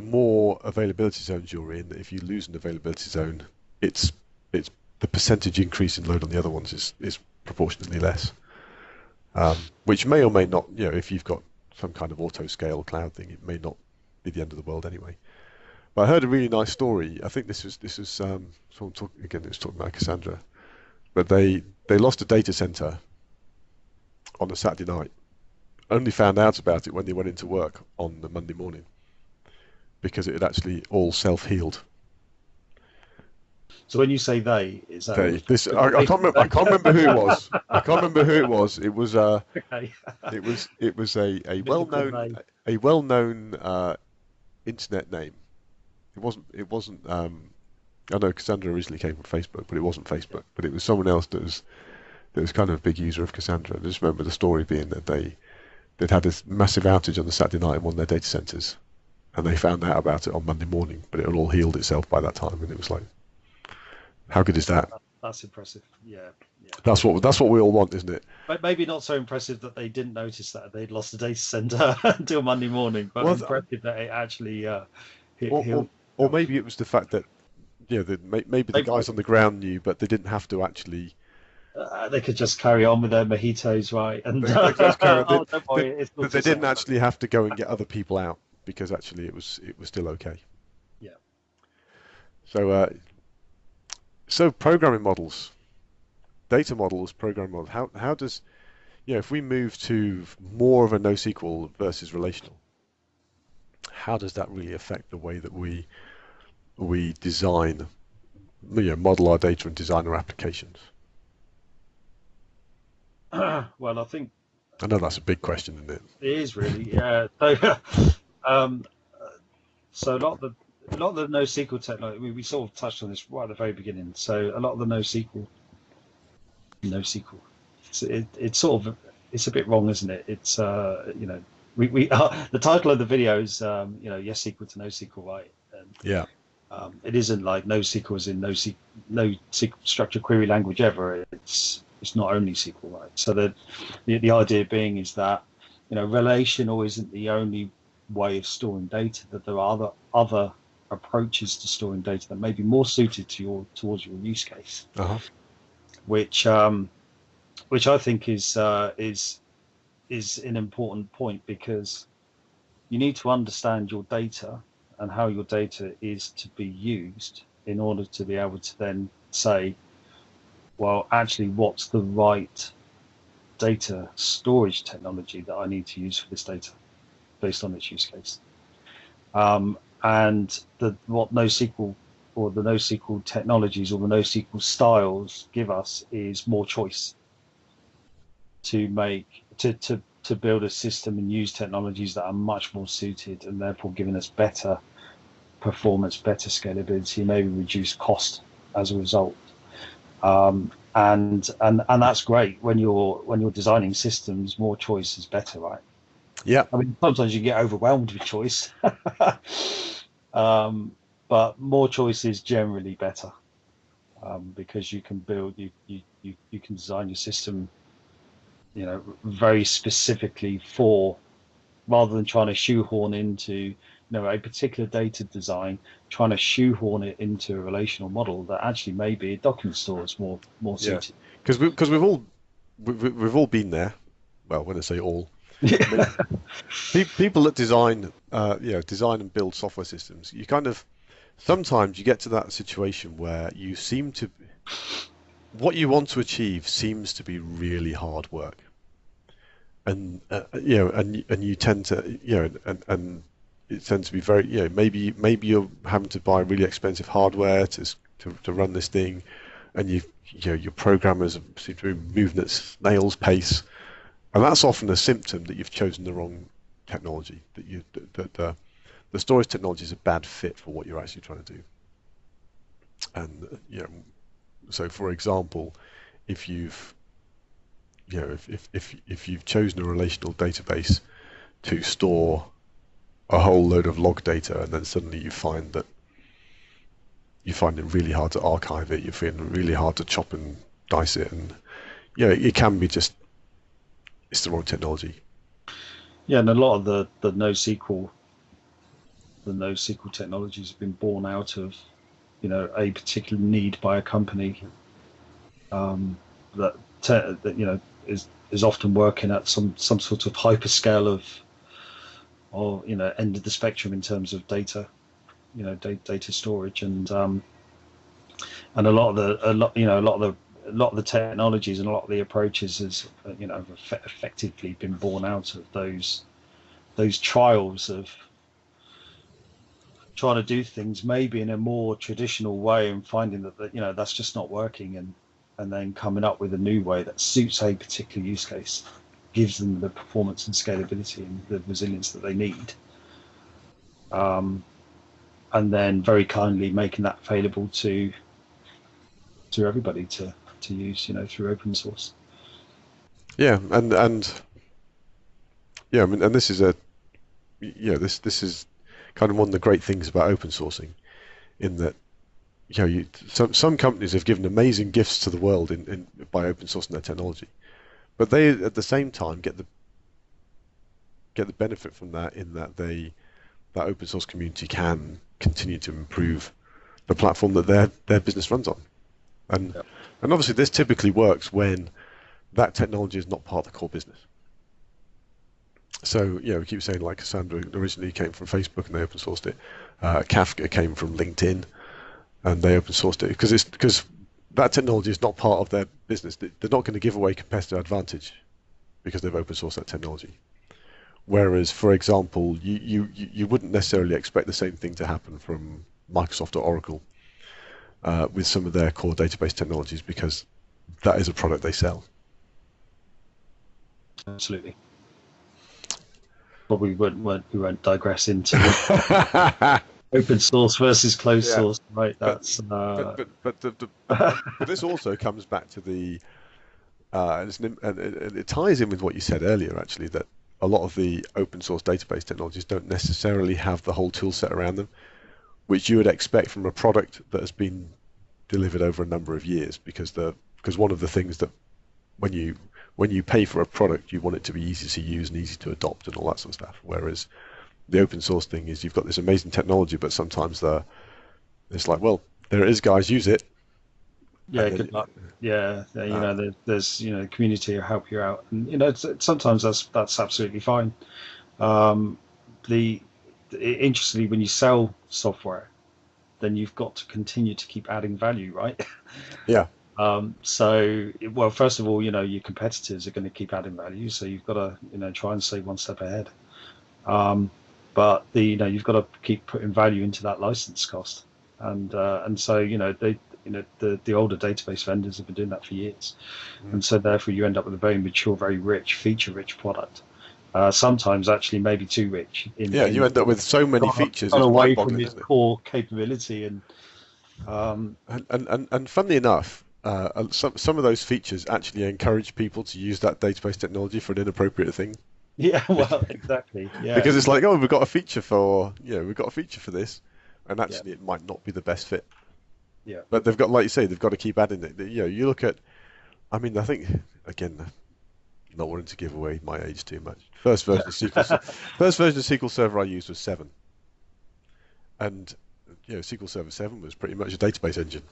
more availability zones you're in, if you lose an availability zone, it's the percentage increase in load on the other ones is proportionately less, which may or may not, if you've got some kind of auto scale cloud thing, it may not be the end of the world anyway. But I heard a really nice story. I think this was someone talking again. It was talking about Cassandra, but they lost a data center on a Saturday night. Only found out about it when they went into work on the Monday morning, because it had actually all self-healed.
So when you say they, is that
I can't remember who it was. I can't remember who it was. It was
okay.
it was a well-known internet name. It wasn't. I know Cassandra originally came from Facebook, but it wasn't Facebook. But it was someone else that was kind of a big user of Cassandra. I just remember the story being that they'd had this massive outage on the Saturday night in one of their data centers, and they found out about it on Monday morning. But it had all healed itself by that time, and it was like, how good is that?
That's impressive. Yeah.
That's what we all want, isn't it?
But maybe not so impressive that they didn't notice that they'd lost a data center until Monday morning, but impressive that it actually
or maybe it was the fact that maybe the guys on the ground knew, but they didn't have to actually.
They could just carry on with their mojitos, right? And
they didn't actually have to go and get other people out, because actually it was still okay.
Yeah.
So programming models, data models, programming models. How does if we move to more of a NoSQL versus relational, how does that really affect the way that we design, model our data and design our applications?
Well, I
know that's a big question, isn't it?
It is really, yeah. So a lot of the NoSQL technology, we sort of touched on this right at the very beginning. So a lot of the NoSQL, it's sort of, it's a bit wrong, isn't it? It's we the title of the video is yes SQL to NoSQL, right? And,
yeah.
It isn't like NoSQL as in no SQL structured query language ever. It's not only SQL, right? So the idea being is that relational isn't the only way of storing data, that there are other approaches to storing data that may be more suited towards your use case, which which I think is an important point, because you need to understand your data and how your data is to be used in order to be able to then say, well, actually, what's the right data storage technology that I need to use for this data based on its use case. And what NoSQL or the NoSQL technologies or the NoSQL styles give us is more choice to build a system and use technologies that are much more suited, and therefore giving us better performance, better scalability, maybe reduce cost as a result. And that's great when you're designing systems. More choice is better, right?
Yeah.
I mean, sometimes you get overwhelmed with choice, but more choice is generally better, because you can build, you can design your system, very specifically for, rather than trying to shoehorn into a particular data design, trying to shoehorn it into a relational model that actually maybe a document store is more suited.
Because we've all been there. Well, when I say all, I mean, people that design design and build software systems, you kind of sometimes you get to that situation where you seem to what you want to achieve seems to be really hard work, and you tend to and it tends to be very maybe you're having to buy really expensive hardware to run this thing, and your programmers seem to be moving at snail's pace, and that's often a symptom that you've chosen the wrong technology, that the storage technology is a bad fit for what you're actually trying to do. And so for example, if you've if you've chosen a relational database to store a whole load of log data, and then suddenly you find it really hard to archive it, you find it really hard to chop and dice it, and it can be just it's the wrong technology.
Yeah, and a lot of the NoSQL technologies have been born out of a particular need by a company, that is often working at some sort of hyperscale of end of the spectrum in terms of data, data storage, and a lot of the technologies and a lot of the approaches has effectively been born out of those trials of trying to do things maybe in a more traditional way, and finding that that's just not working, and then coming up with a new way that suits a particular use case, gives them the performance and scalability and the resilience that they need, and then very kindly making that available to everybody to use, through open source.
Yeah, and I mean, and this is this is kind of one of the great things about open sourcing, in that some companies have given amazing gifts to the world by open sourcing their technology, but they at the same time get the benefit from that, in that that open source community can continue to improve the platform that their business runs on, and
Yep.
and obviously this typically works when that technology is not part of the core business. So we keep saying, like, Cassandra originally came from Facebook and they open sourced it. Kafka came from LinkedIn and they open sourced it because that technology is not part of their business. They're not going to give away competitive advantage because they've open sourced that technology. Whereas, for example, you wouldn't necessarily expect the same thing to happen from Microsoft or Oracle with some of their core database technologies, because that is a product they sell.
Absolutely. But we won't digress into open source versus closed source, right? That's
but this also comes back to the and it ties in with what you said earlier, actually, that a lot of the open source database technologies don't necessarily have the whole tool set around them, which you would expect from a product that has been delivered over a number of years, because one of the things that when you pay for a product, you want it to be easy to use and easy to adopt and all that sort of stuff. Whereas the open source thing is, you've got this amazing technology, but sometimes it's like, well, there it is, guys, use it.
Yeah,
and
good
then
luck. Yeah,
uh,
there's community to help you out, and sometimes that's absolutely fine. Um, the Interestingly, when you sell software, then you've got to continue to keep adding value, right?
yeah,
Well, first of all, your competitors are going to keep adding value, so you've got to try and stay one step ahead. Um, but you've got to keep putting value into that license cost, and so the older database vendors have been doing that for years,
mm.
and so therefore you end up with a very mature, very rich, feature-rich product. Sometimes actually maybe too rich
Yeah, you
in
end up with so many
gone,
features,
gone
it's
away from
mind-boggling,
its
isn't it?
core capability, and
And funnily enough, some of those features actually encourage people to use that database technology for an inappropriate thing.
yeah, well, exactly, yeah,
Because it's like, oh, we've got a feature for, we've got a feature for this, and
yeah,
actually it might not be the best fit.
yeah.
But they've got, like you say, they've got to keep adding it. You look at, I mean, I think again, not wanting to give away my age too much. First version of SQL Server I used was 7, and SQL Server 7 was pretty much a database engine.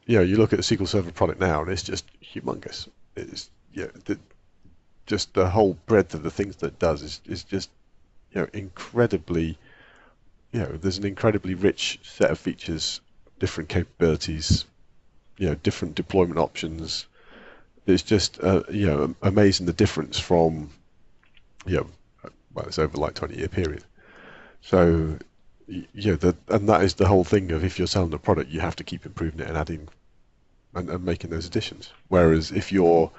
You look at the SQL Server product now, and it's just humongous. It's just the whole breadth of the things that it does is just incredibly. There's an incredibly rich set of features, different capabilities, different deployment options. It's just amazing the difference from you know well, it's over like 20-year period. So and that is the whole thing of if you're selling a product, you have to keep improving it and adding and making those additions. Whereas if you're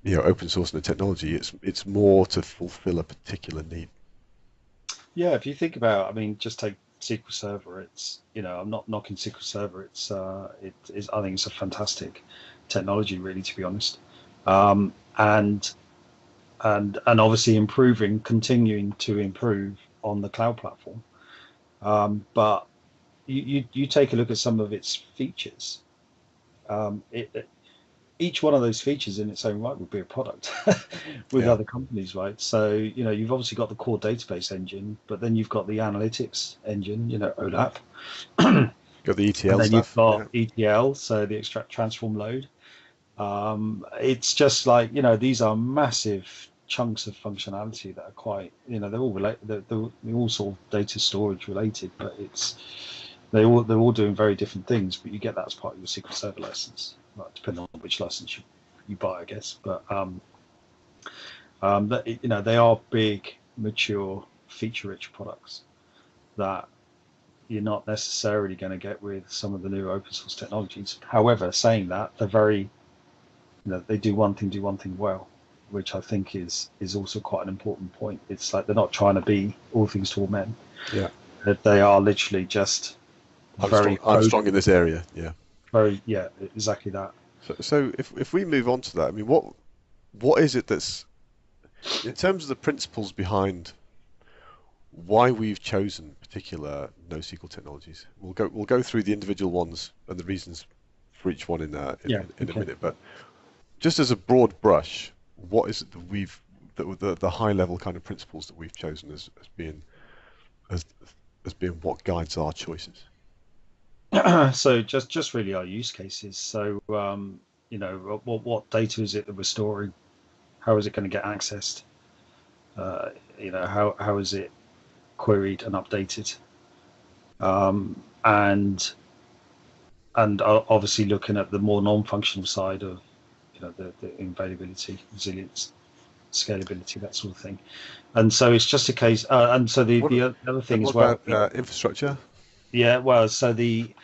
open sourcing the technology, it's more to fulfill a particular need.
Yeah, if you think about, I mean, just take SQL Server. It's, I'm not knocking SQL Server. It is, I think it's a fantastic technology, really, to be honest. And obviously continuing to improve on the cloud platform. But you take a look at some of its features. It Each one of those features in its own right would be a product with
Yeah,
other companies, right? So, you've obviously got the core database engine, but then you've got the analytics engine, OLAP, and
got the ETL
then you've
stuff.
got
Yeah,
ETL, so the extract transform load. It's just like, these are massive chunks of functionality that are quite, they're all related, they're all sort of data storage related, but they're all doing very different things, but you get that as part of your SQL Server license, well, depending on which license you buy, I guess. But they are big, mature, feature-rich products that you're not necessarily going to get with some of the new open source technologies. However, saying that, they're very, they do one thing well, which I think is also quite an important point. It's like they're not trying to be all things to all men.
yeah.
That they are literally just
I'm strong.
very
I'm strong
focused,
in this area. Yeah.
very, yeah, exactly that.
So if we move on to that, I mean, what is it that's in terms of the principles behind why we've chosen particular NoSQL technologies? We'll go through the individual ones and the reasons for each one
Yeah,
in a
okay.
minute. But just as a broad brush, what is it that the high level kind of principles that we've chosen as as being what guides our choices?
So just really our use cases. So what data is it that we're storing? How is it going to get accessed? How is it queried and updated? And obviously looking at the more non-functional side of the availability, resilience, scalability, that sort of thing. And so it's just a case. And so
What
the other
and
thing
what
as well.
about infrastructure?
Yeah. Well, the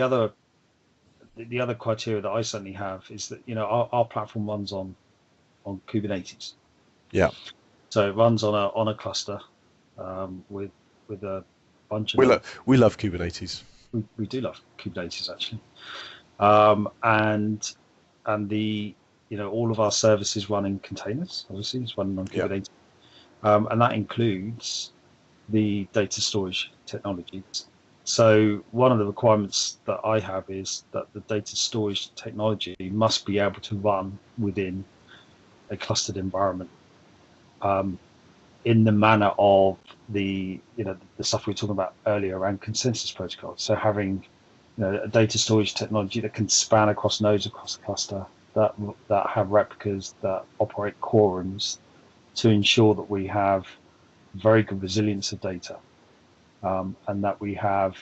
other criteria that I certainly have is that our platform runs on Kubernetes,
Yeah,
so it runs on a cluster with a bunch of
we
nodes.
love Kubernetes.
We do love Kubernetes actually, and the all of our services run in containers. Obviously, it's running on
Yeah,
Kubernetes, and that includes the data storage technologies. So one of the requirements that I have is that the data storage technology must be able to run within a clustered environment, um, in the manner of the stuff we were talking about earlier around consensus protocols. So having a data storage technology that can span across nodes across the cluster, that have replicas, that operate quorums, to ensure that we have very good resilience of data, and that we have,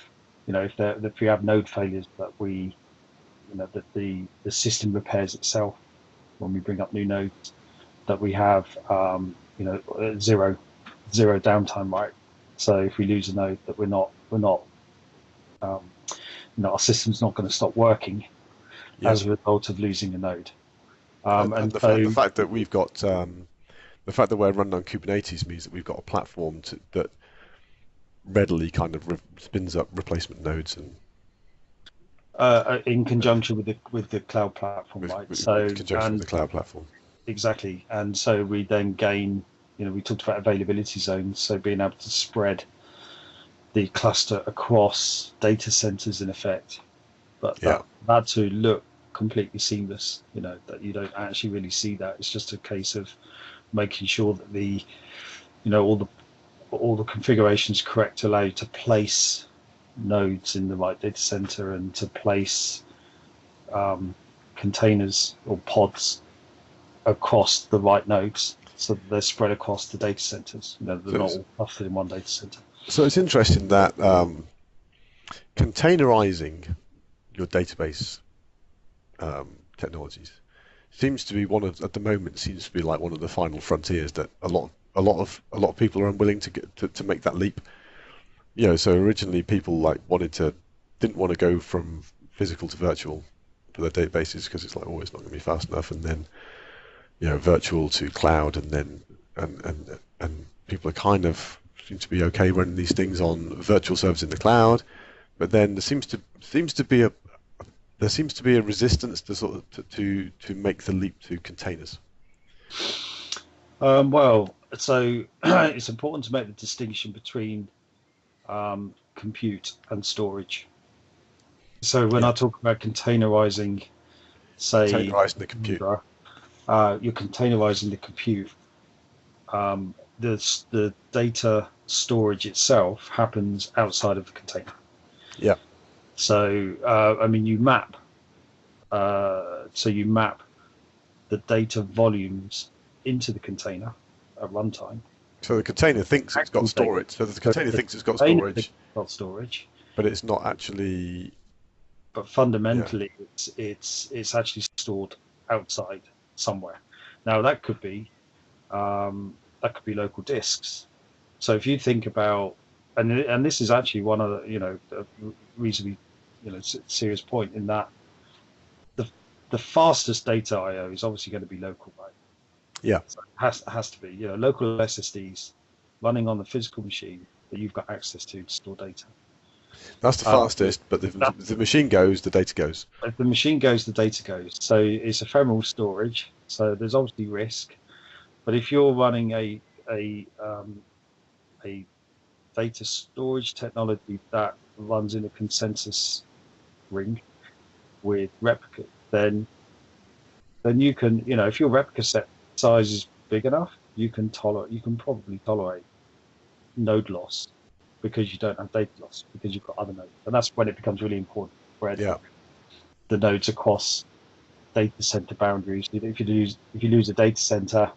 if we have node failures, that that the system repairs itself when we bring up new nodes, that we have zero downtime, right? So if we lose a node, that our system's not going to stop working as a result of losing a node.
And the fact that we've got the fact that we're running on Kubernetes means that we've got a platform that readily kind of spins up replacement nodes and
in conjunction with the cloud platform, right?
In conjunction with the cloud platform.
Exactly, and so we then gain. We talked about availability zones, so being able to spread the cluster across data centers in effect, but that to look completely seamless. That you don't actually really see that. It's just a case of making sure that all the configuration is correct to allow you to place nodes in the right data center and to place containers or pods across the right nodes, so that they're spread across the data centers. They're not all clustered in one data center.
So it's interesting that containerizing your database technologies seems to be at the moment seems to be like one of the final frontiers that a lot of people are unwilling to make that leap. So originally people didn't want to go from physical to virtual for their databases because it's like, oh, it's not going to be fast enough, and then virtual to cloud, and then and people are kind of seem to be okay running these things on virtual servers in the cloud, but then there seems to be a resistance to make the leap to containers.
Well, so it's important to make the distinction between compute and storage. So when I talk about containerizing,
containerizing the compute,
you're containerizing the compute. The data storage itself happens outside of the container.
Yeah.
So you map. You map the data volumes into the container at runtime.
So the container thinks it's got storage. So the container thinks it's got storage. But it's not actually.
But fundamentally, it's actually stored outside somewhere. Now that could be local disks. So if you think about, and this is actually one of the a reasonably serious point, in that the fastest data I/O is obviously going to be local, right?
Yeah.
So it has to be local SSDs running on the physical machine that you've got access to store data.
That's the fastest, but the machine goes, the data goes.
If the machine goes, the data goes. So it's ephemeral storage. So there's obviously risk, but if you're running a data storage technology that runs in a consensus ring with replica, then you can, if your replica set size is big enough, you can probably tolerate node loss, because you don't have data loss, because you've got other nodes. And that's when it becomes really important to spread the nodes across data center boundaries. If you lose a data center,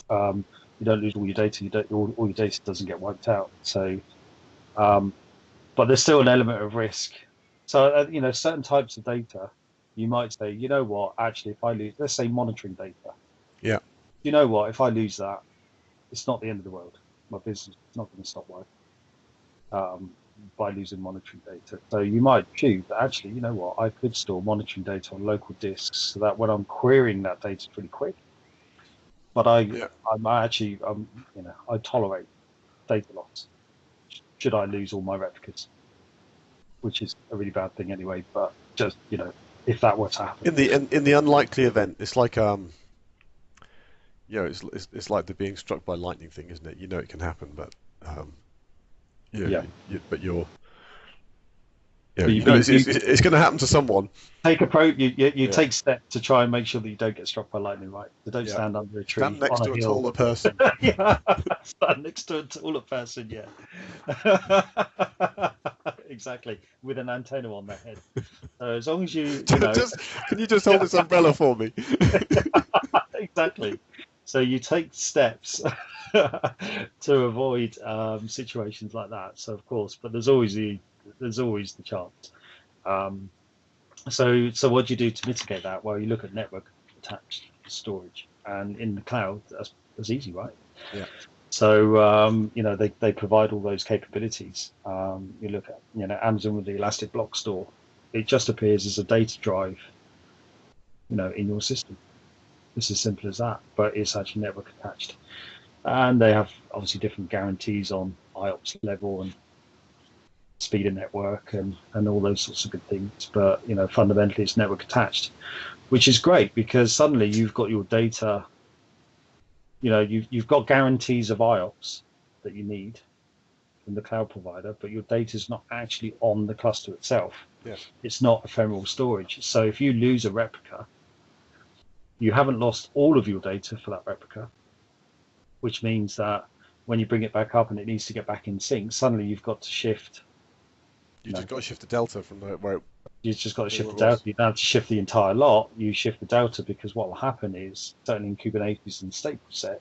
you don't lose all your data. All your data doesn't get wiped out. So, but there's still an element of risk. So certain types of data, you might say, actually, if I lose, let's say monitoring data.
Yeah.
If I lose that, it's not the end of the world. My business is not going to stop working by losing monitoring data. So you might choose that actually, I could store monitoring data on local disks, so that when I'm querying that data, it's pretty quick. But I tolerate data loss should I lose all my replicas, which is a really bad thing anyway. But just if that were to happen,
in the unlikely event, it's like it's like the being struck by lightning thing, isn't it? It can happen, but it's going to happen to someone.
Take approach. You take steps to try and make sure that you don't get struck by lightning, right? So don't stand under a tree.
Stand next to a taller person.
Stand next to a taller person. Yeah. exactly, with an antenna on their head. So as long as you know,
Can you just hold this umbrella for me?
exactly. So you take steps to avoid situations like that. So of course, but there's always the chance. Um, so what do you do to mitigate that? Well, you look at network attached storage, and in the cloud, that's easy, right?
Yeah.
So you know, they provide all those capabilities. You look at, you know, Amazon with the Elastic Block Store. It just appears as a data drive, you know, in your system. It's as simple as that, but it's actually network attached. And they have obviously different guarantees on IOPS level and speed of network and all those sorts of good things. But, you know, fundamentally it's network attached, which is great because suddenly you've got your data, you know, you've got guarantees of IOPS that you need from the cloud provider, but your data is not actually on the cluster itself.
Yes.
It's not ephemeral storage. So if you lose a replica, you haven't lost all of your data for that replica, which means that when you bring it back up and it needs to get back in sync, suddenly you've got to shift.
You just got to shift the delta from where
You've just got to shift
it
the delta.
was.
You don't have to shift the entire lot. You shift the delta because what will happen is, certainly in Kubernetes and stateful set,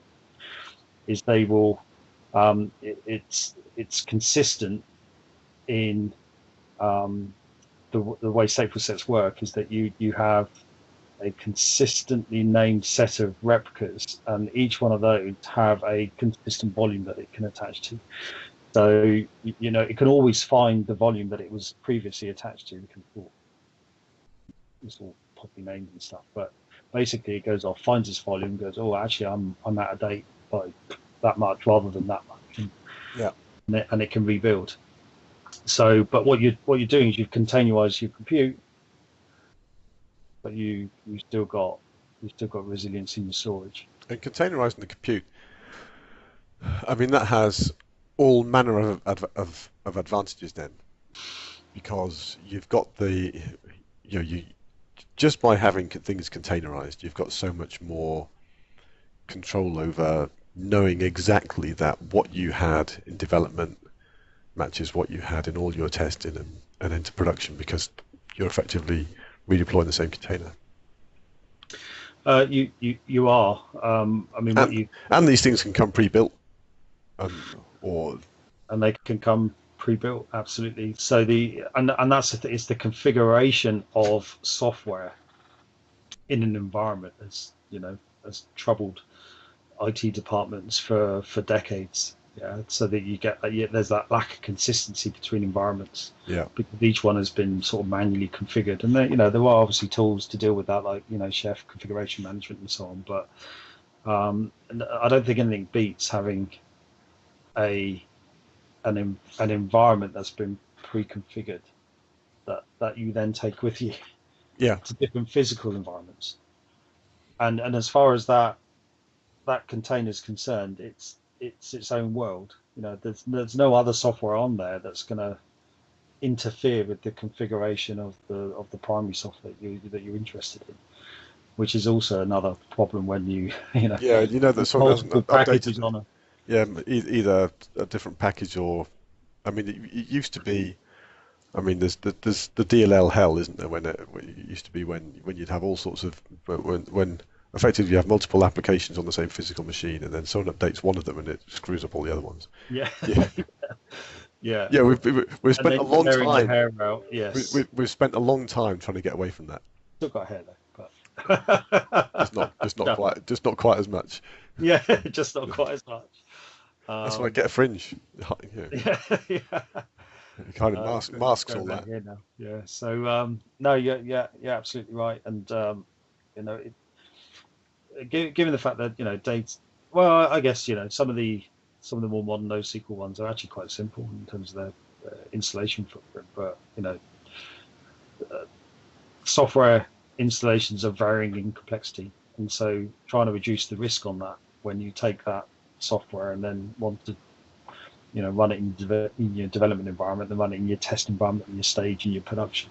is they will, it's consistent in the way stateful sets work is that you have a consistently named set of replicas, and each one of those have a consistent volume that it can attach to. So, you know, it can always find the volume that it was previously attached to because it's all properly named and stuff. But basically, it goes off, finds its volume, goes, oh, actually, I'm out of date by that much rather than that much, and it can rebuild. So, but what you're doing is you've containerized your compute, but you still got resilience in your storage.
And containerizing the compute, I mean, that has all manner of advantages then, because you've got you just by having things containerized, you've got so much more control over knowing exactly that what you had in development matches what you had in all your testing and into production because you're effectively redeploying the same container.
You are. I mean,
and these things can come pre-built, or
and they can come pre-built, absolutely. So and that's it's the configuration of software in an environment as, you know, has troubled IT departments for decades. Yeah, so that you get there's that lack of consistency between environments.
Yeah,
because each one has been sort of manually configured, and there, you know, there are obviously tools to deal with that, like, you know, Chef configuration management and so on. But I don't think anything beats having an environment that's been pre-configured that you then take with you
yeah,
to different physical environments. And as far as that container is concerned, it's its own world. You know, there's no other software on there that's going to interfere with the configuration of the primary software that you're interested in, which is also another problem when you know,
yeah. You know that someone hasn't
multiple packages
updated.
on a.
Yeah, either a different package or, I mean, it used to be. I mean, there's the DLL hell, isn't there? When it used to be when you'd have all sorts of when effectively you have multiple applications on the same physical machine, and then someone updates one of them and it screws up all the other ones.
Yeah.
Yeah,
Yeah.
yeah. We've spent a long time.
Hair out. Yes.
We've spent a long time trying to get away from that.
Still got hair though, but
Just not
no.
quite as much.
Yeah, just not quite as much.
That's why I get a fringe.
Yeah, yeah.
It kind of masks all that.
Here now. Yeah. So no, yeah, absolutely right. And you know, given the fact that, you know, data. Well, I guess, you know, some of the more modern NoSQL ones are actually quite simple in terms of their installation footprint. But, you know, software installations are varying in complexity, and so trying to reduce the risk on that when you take that software and then want to, you know, run it in your development environment, then run it in your test environment, in your stage, in your production.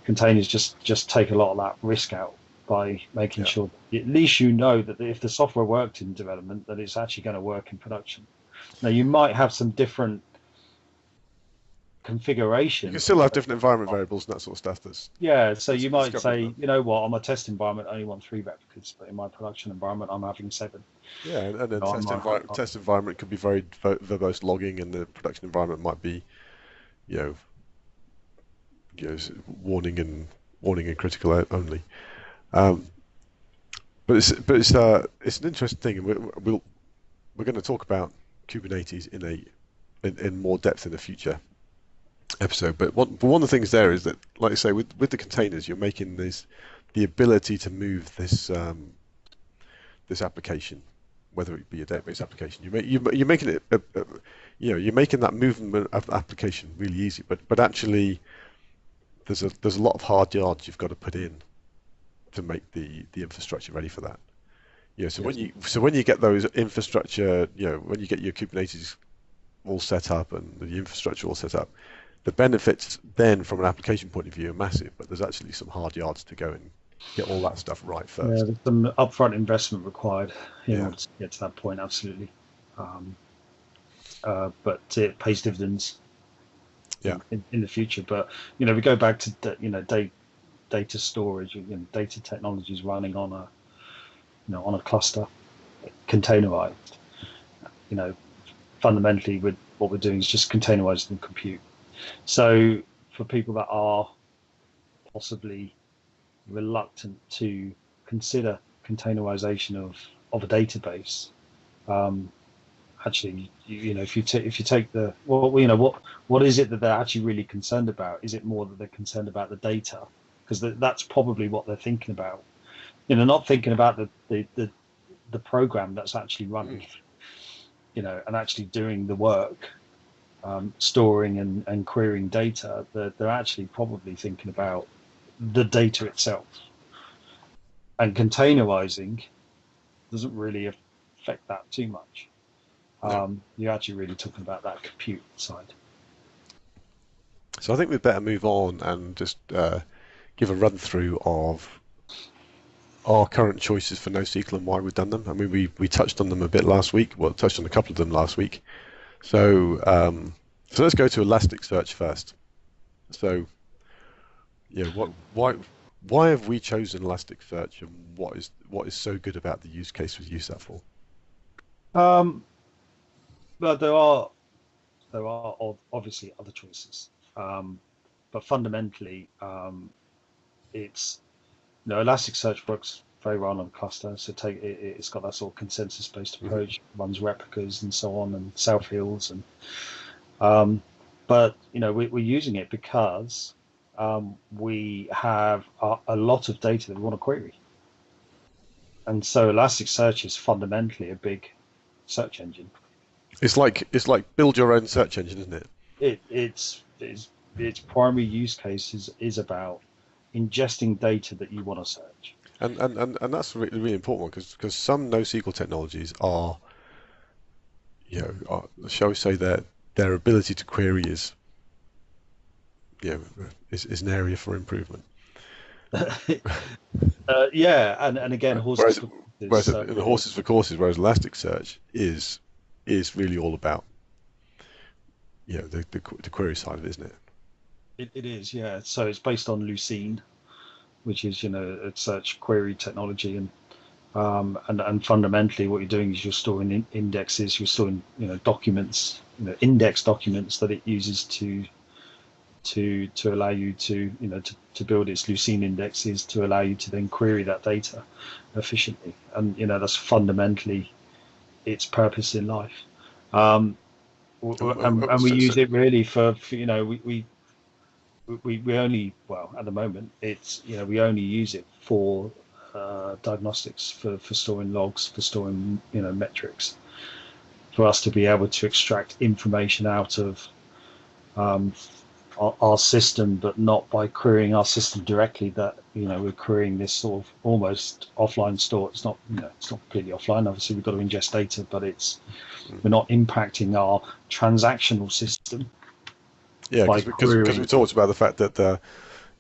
Containers just take a lot of that risk out by making sure that at least you know that if the software worked in development, that it's actually going to work in production. Now, you might have some different
You can
configuration.
still have different environment variables and that sort of stuff.
Yeah, so
That's
you might
discovery,
say,
but
you know what, on my test environment, I only want 3 replicas, but in my production environment, I'm having 7.
yeah, and then
You know,
test environment could be very verbose logging, and the production environment might be, you know, warning and critical only. Um, it's an interesting thing, and we're going to talk about Kubernetes in more depth in the future episode. But one of the things there is that, like I say, with the containers, you're making the ability to move this application, whether it be a database application, you're making it you're making that movement of application really easy. But actually, there's a lot of hard yards you've got to put in to make the infrastructure ready for that. So
yes.
when you get those infrastructure, when you get your Kubernetes all set up and the infrastructure all set up, the benefits then from an application point of view are massive, but there's actually some hard yards to go and get all that stuff right
Yeah,
first.
there's some upfront investment required in
Yeah,
order to get to that point, absolutely. Um, but it pays dividends
yeah,
in the future. But we go back to data storage, data technologies running on a cluster, containerized. You know, fundamentally, with what we're doing is just containerizing the compute. So for people that are possibly reluctant to consider containerization of a database, um, actually, if you take the what is it that they're actually really concerned about? Is it more that they're concerned about the data? Because that's probably what they're thinking about. Not thinking about the program that's actually
mm,
running, and actually doing the work, storing and querying data. They're actually probably thinking about the data itself. And containerizing doesn't really affect that too much.
no.
You're actually really talking about that compute side.
So I think we'd better move on and just give a run through of our current choices for NoSQL and why we've done them. I mean, we touched on them a bit last week. Well, touched on a couple of them last week. So let's go to Elasticsearch first. So why have we chosen Elasticsearch, and what is so good about the use case we use that for?
Um, but there are obviously other choices, but fundamentally, it's Elasticsearch works very well on a cluster. So it's got that sort of consensus-based
Hmm.
approach, runs replicas and so on, and self heals, and um, but we're using it because we have a lot of data that we want to query, and so Elasticsearch is fundamentally a big search engine.
It's like build your own search engine, isn't it?
Its primary use case is about ingesting data that you want to search.
And that's a really, really important one because some NoSQL technologies are, shall we say, their ability to query is an area for improvement.
Yeah, and again, horses
Whereas
for courses.
whereas
So
in the horses for courses, whereas Elasticsearch is really all about the query side of it, isn't it?
it is, yeah. So it's based on Lucene, which is a search query technology, and fundamentally what you're doing is you're storing indexes, you're storing documents, index documents that it uses to allow you to build its Lucene indexes to allow you to then query that data efficiently, and that's fundamentally its purpose in life. Um, and we use it really for we only, well, at the moment it's we only use it for diagnostics, for storing logs, for storing metrics, for us to be able to extract information out of um, our system, but not by querying our system directly. That we're querying this sort of almost offline store. It's not it's not completely offline. Obviously, we've got to ingest data, but we're not impacting our transactional system
Yeah,
by
because we
querying.
talked about the fact that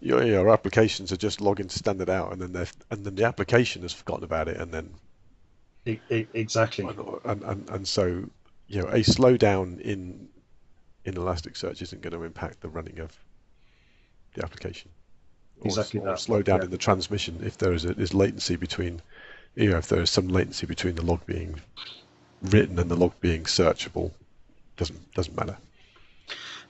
your applications are just log in standard out, and then the application has forgotten about it, and then
Exactly.
and so a slowdown in in Elasticsearch isn't going to impact the running of the application,
Exactly
or
that.
slow down
Yeah.
in the transmission if there is latency between, if there is some latency between the log being written and the log being searchable. Doesn't matter.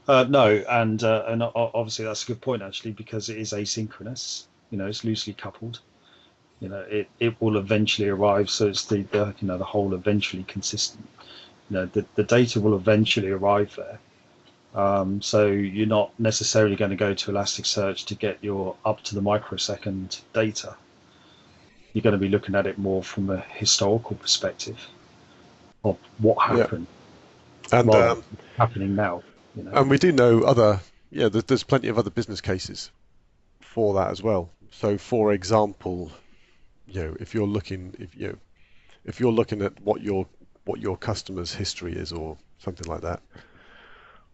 No, and obviously that's a good point actually, because it is asynchronous. It's loosely coupled. It will eventually arrive, so it's the the whole eventually consistent. The data will eventually arrive there. So you're not necessarily going to go to Elasticsearch to get your up to the microsecond data. You're going to be looking at it more from a historical perspective of what
Yeah,
happened
and
rather than happening now.
and we do know there's plenty of other business cases for that as well. So, for example, if you're looking at what your customer's history is, or something like that,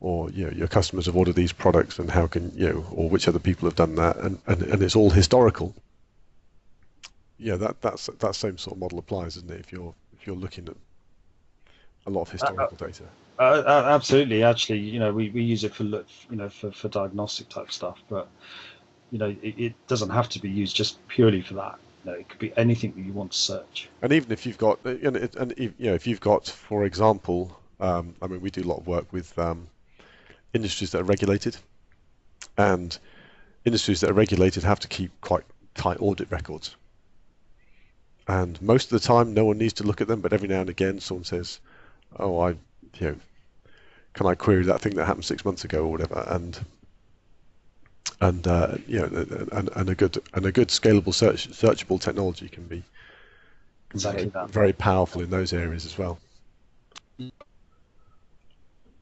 or your customers have ordered these products, and how can or which other people have done that, and it's all historical. That same sort of model applies, isn't it? If you're looking at a lot of historical data.
Absolutely. Actually, we use it for diagnostic type stuff, but it doesn't have to be used just purely for that. It could be anything that you want to search.
And even if you've got, if you've got, for example, we do a lot of work with industries that are regulated, and industries that are regulated have to keep quite tight audit records. And most of the time, no one needs to look at them, but every now and again, someone says, "Oh, can I query that thing that happened 6 months ago or whatever?" And a good scalable searchable technology can be
Exactly
very,
that.
very powerful in those areas as well.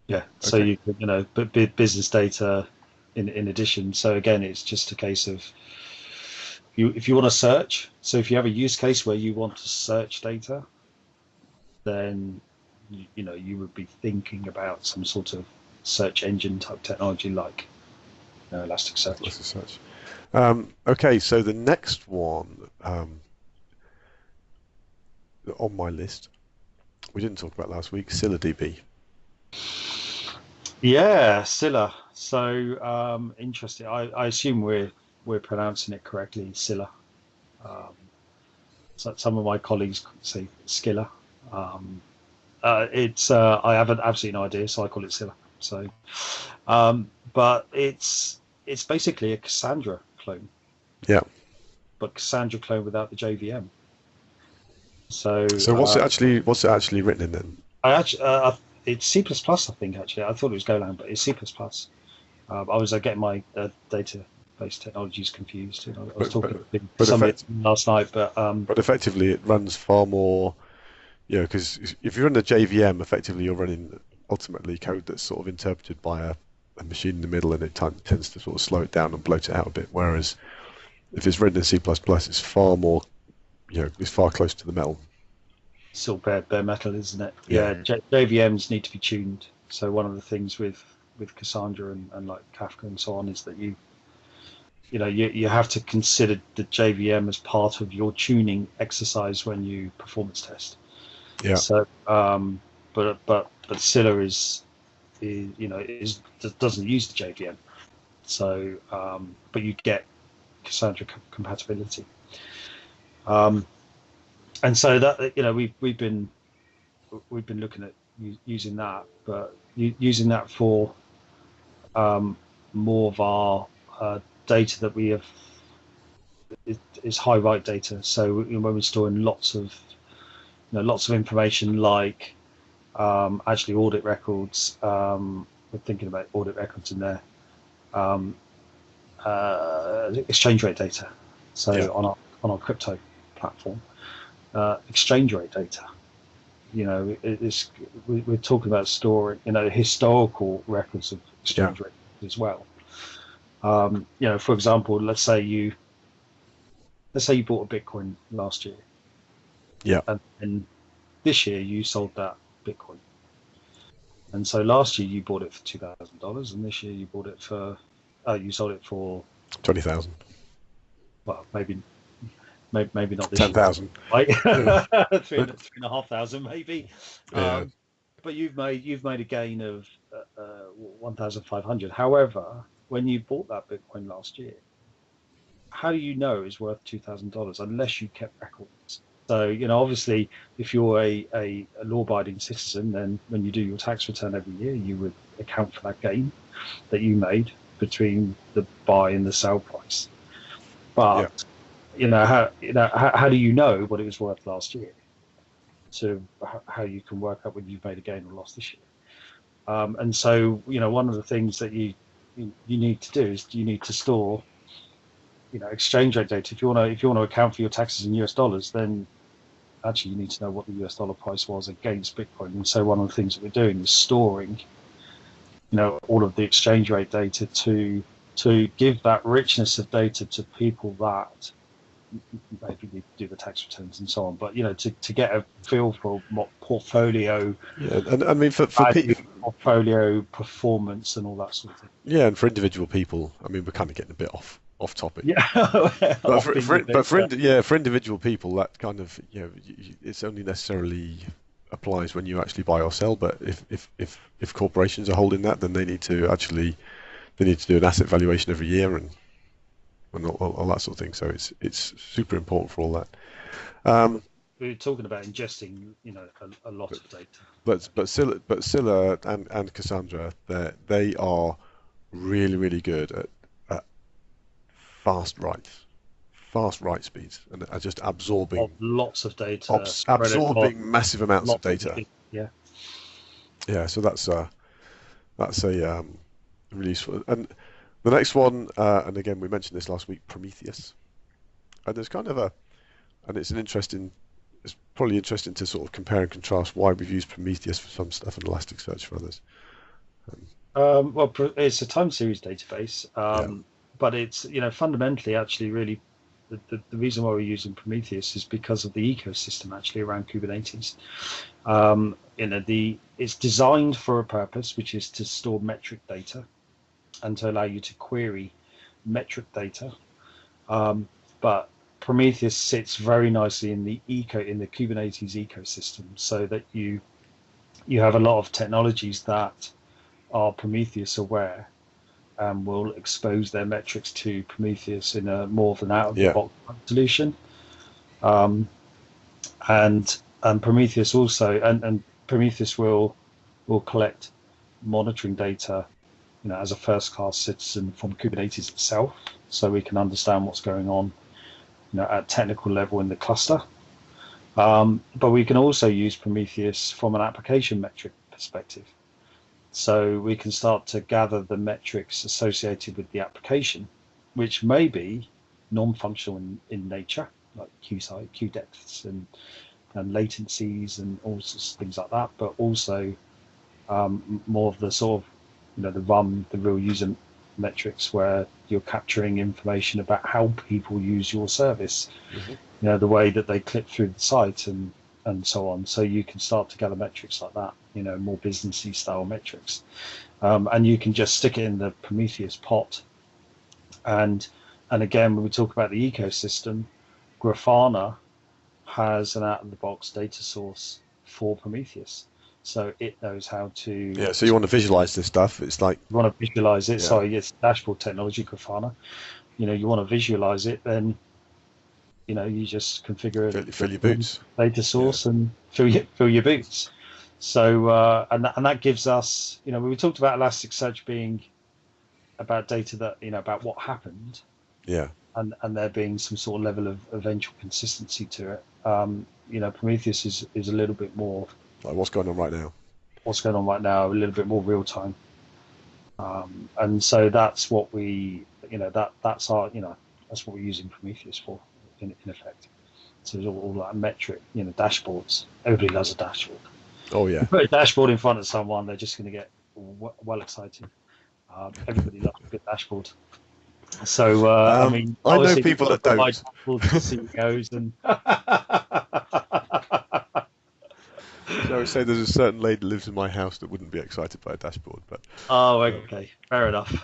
Yeah. So
Okay.
but business data in addition. So again, it's just a case of if you want to search. So if you have a use case where you want to search data, then you would be thinking about some sort of search engine type technology like Elasticsearch.
Elasticsearch. Okay, so the next one on my list, we didn't talk about last week, ScyllaDB.
Yeah, Scylla. So interesting. I assume we're pronouncing it correctly, Scylla. Um, so some of my colleagues say Skilla. Um, it's I have absolutely no idea, so I call it Scylla. So, but it's basically a Cassandra clone,
Yeah.
but Cassandra clone without the JVM. So
So what's it actually written in then?
I actually it's C++. I think actually I thought it was Golang, but it's C++. I was getting my database technologies confused. I was
But
talking
but
to
but,
somebody
effect,
last night, but
but effectively it runs far more. Because if you're in the JVM, effectively you're running ultimately code that's sort of interpreted by a machine in the middle, and it tends to sort of slow it down and bloat it out a bit. Whereas if it's written in C++, it's far more, it's far closer to the metal.
still bare metal, isn't it?
Yeah.
Yeah, JVMs need to be tuned. So one of the things with Cassandra and like Kafka and so on is that you have to consider the JVM as part of your tuning exercise when you performance test.
Yeah.
So, but Scylla doesn't use the JVM. So, but you get Cassandra compatibility. And so that we've been looking at using that, but using that for more of our data that we have is high write data. So when we're storing lots of information like actually audit records. We're thinking about audit records in there. Um, exchange rate data. So
Yeah.
on our crypto platform, exchange rate data. We're talking about storing historical records of
Yeah.
exchange rate as well. For example, let's say you bought a Bitcoin last year,
Yeah.
and this year you sold that Bitcoin. And so last year you bought it for $2,000, and this year you bought it for you sold it for
20,000.
well maybe not this year,
10,000.
right?
Yeah.
three and a half thousand maybe.
Yeah.
But you've made a gain of 1,500. However, when you bought that Bitcoin last year, how do you know it's worth $2,000 unless you kept records? So, obviously, if you're a law-abiding citizen, then when you do your tax return every year, you would account for that gain that you made between the buy and the sell price.
Yeah.
But how do you know what it was worth last year? To how you can work out whether you've made a gain or loss this year. And so, one of the things that you need to do is you need to store, exchange rate data. If you want to account for your taxes in US dollars, then actually you need to know what the US dollar price was against Bitcoin. And so one of the things that we're doing is storing, all of the exchange rate data to give that richness of data to people that maybe need to do the tax returns and so on. But to get a feel for what portfolio,
Yeah, and I mean for
value,
people,
portfolio performance, and all that sort of thing.
yeah, and for individual people, I mean we're kind of getting a bit off topic.
Yeah,
But for individual people, that kind of it's only necessarily applies when you actually buy or sell. But if corporations are holding that, then they need to do an asset valuation every year and all that sort of thing. So it's super important for all that.
We're talking about ingesting, a lot of data.
But Scylla and Cassandra, they are really good at fast write speeds, and are just absorbing
Lots of data,
absorbing massive amounts of data.
Yeah.
Yeah, so that's a really useful. And the next one, and again we mentioned this last week, Prometheus. And there's it's probably interesting to sort of compare and contrast why we've used Prometheus for some stuff and Elasticsearch for others.
Well, it's a time series database, but it's fundamentally actually really the reason why we're using Prometheus is because of the ecosystem actually around Kubernetes. It's designed for a purpose, which is to store metric data and to allow you to query metric data. But Prometheus sits very nicely in the Kubernetes ecosystem, so that you have a lot of technologies that are Prometheus aware and will expose their metrics to Prometheus in a more of an out of the box solution. And Prometheus also and Prometheus will collect monitoring data, as a first class citizen from Kubernetes itself, so we can understand what's going on, at technical level in the cluster. But we can also use Prometheus from an application metric perspective. So we can start to gather the metrics associated with the application, which may be non-functional in nature, like queue size, queue depths, and latencies, and all sorts of things like that. But also more of the sort of, the real user metrics, where you're capturing information about how people use your service, the way that they click through the site and so on. So you can start to gather metrics like that, more businessy style metrics, and you can just stick it in the Prometheus pot. And again, when we talk about the ecosystem, Grafana has an out of the box data source for Prometheus, so it knows how to.
Yeah, so you want to visualize this stuff. It's like
you want to visualize it. Sorry, it's dashboard technology, Grafana. You want to visualize it, then you just configure
fill your boots
data source and fill your boots. So and that gives us, we talked about Elasticsearch being about data that about what happened, and there being some sort of level of eventual consistency to it. Prometheus is a little bit more
like what's going on right now.
A little bit more real time, and so that's what we that's what we're using Prometheus for. In effect, so it's all like metric, dashboards. Everybody loves a dashboard.
Oh yeah.
You put a dashboard in front of someone, they're just going to get well excited. Everybody loves a good dashboard. So I mean,
I know people that don't.
To CEOs and.
So I would say there's a certain lady that lives in my house that wouldn't be excited by a dashboard, but.
Oh, okay, fair enough.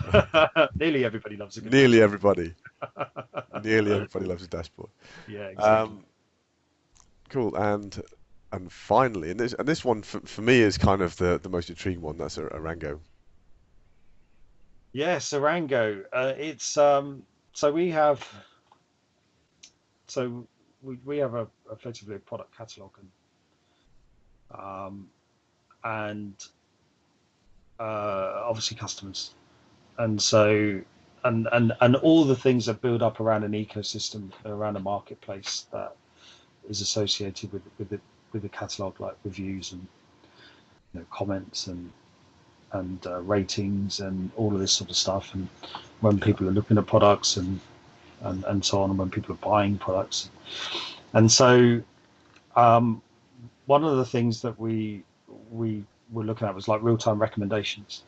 Nearly everybody loves a good.
Nearly everybody. Nearly everybody loves a dashboard.
Yeah, exactly.
Cool, and finally, and this one for me is kind of the most intriguing one. That's Arango.
Yes, Orango. So we have so we have effectively a product catalog um, and obviously customers, and so and all the things that build up around an ecosystem, around a marketplace that is associated with the catalog, like reviews and comments and ratings and all of this sort of stuff, and when
Yeah.
people are looking at products and so on, and when people are buying products, and so um, one of the things that we were looking at was like real time recommendations.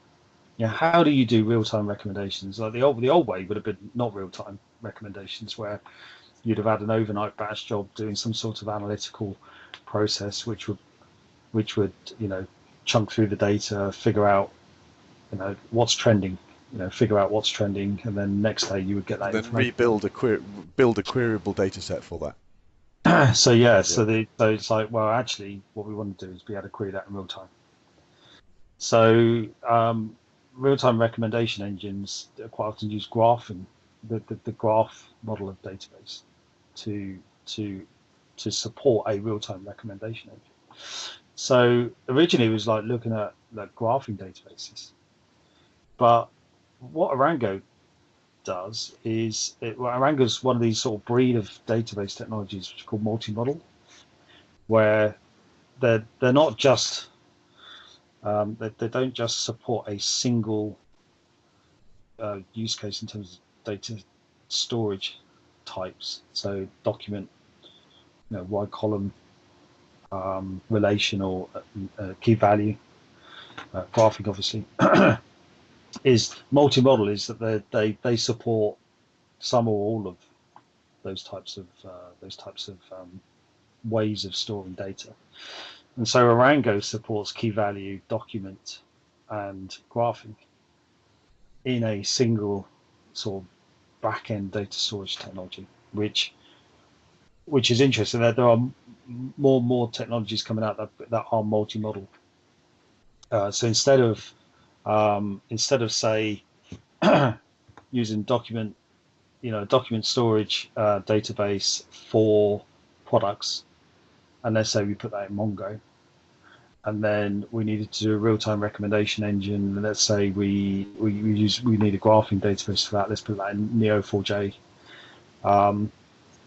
Yeah, how do you do real time recommendations? Like the old way would have been not real time recommendations, where you'd have had an overnight batch job doing some sort of analytical process, which would chunk through the data, figure out what's trending, figure out what's trending, and then next day you would get
And
that
then
information.
build a queryable data set for that.
So yeah,
Yeah.
so it's like, well, actually, what we want to do is be able to query that in real time. So real-time recommendation engines quite often use graphing, the graph model of database, to to to support a real-time recommendation engine. So originally it was like looking at like graphing databases, but what Arango does is Arango is one of these sort of breed of database technologies which are called multi-model, where they're not just they don't just support a single use case in terms of data storage types. So document, wide column, relational, key value, graphing, obviously, is multi-model. Is that they support some or all of those types of ways of storing data. And so Arango supports key value, document, and graphing in a single sort of back-end data storage technology, which is interesting. That there are more technologies coming out that are multi-model. So instead of say using document storage database for products, and let's say we put that in Mongo, and then we needed to do a real-time recommendation engine. And let's say we need a graphing database for that. Let's put that in Neo4j.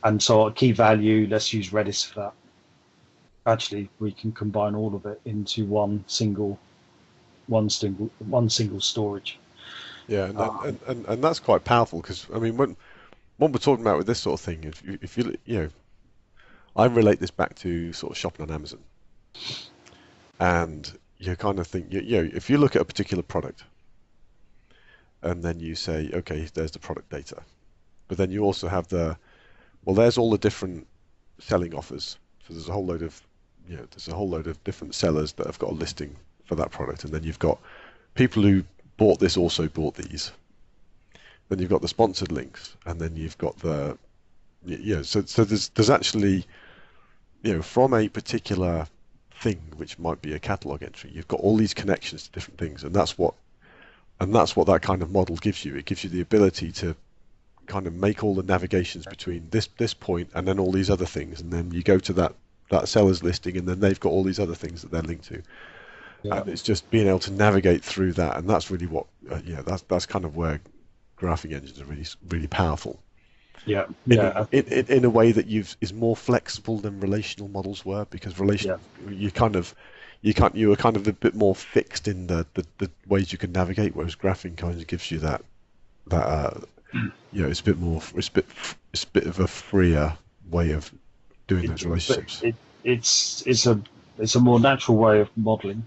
And so a key value, let's use Redis for that. Actually, we can combine all of it into one single storage.
Yeah,
Um,
and that's quite powerful because I mean when we're talking about with this sort of thing, if I relate this back to sort of shopping on Amazon, and you kind of think if you look at a particular product and then you say, okay, there's the product data, but then you also have there's all the different selling offers. So there's a whole load of different sellers that have got a listing for that product, and then you've got people who bought this also bought these. Then you've got the sponsored links, and then you've got so there's actually from a particular thing which might be a catalog entry, you've got all these connections to different things, and that's what that kind of model gives you. It gives you the ability to kind of make all the navigations between this point and then all these other things, and then you go to that seller's listing, and then they've got all these other things that they're linked to,
yeah,
and it's just being able to navigate through that, and that's really what that's kind of where graphing engines are really powerful
yeah,
in
yeah,
in a way that is more flexible than relational models were, because
yeah.
you were kind of a bit more fixed in the ways you can navigate, whereas graphing kind of gives you that it's a bit more it's a bit of a freer way of doing those
But
relationships.
it's a more natural way of modeling,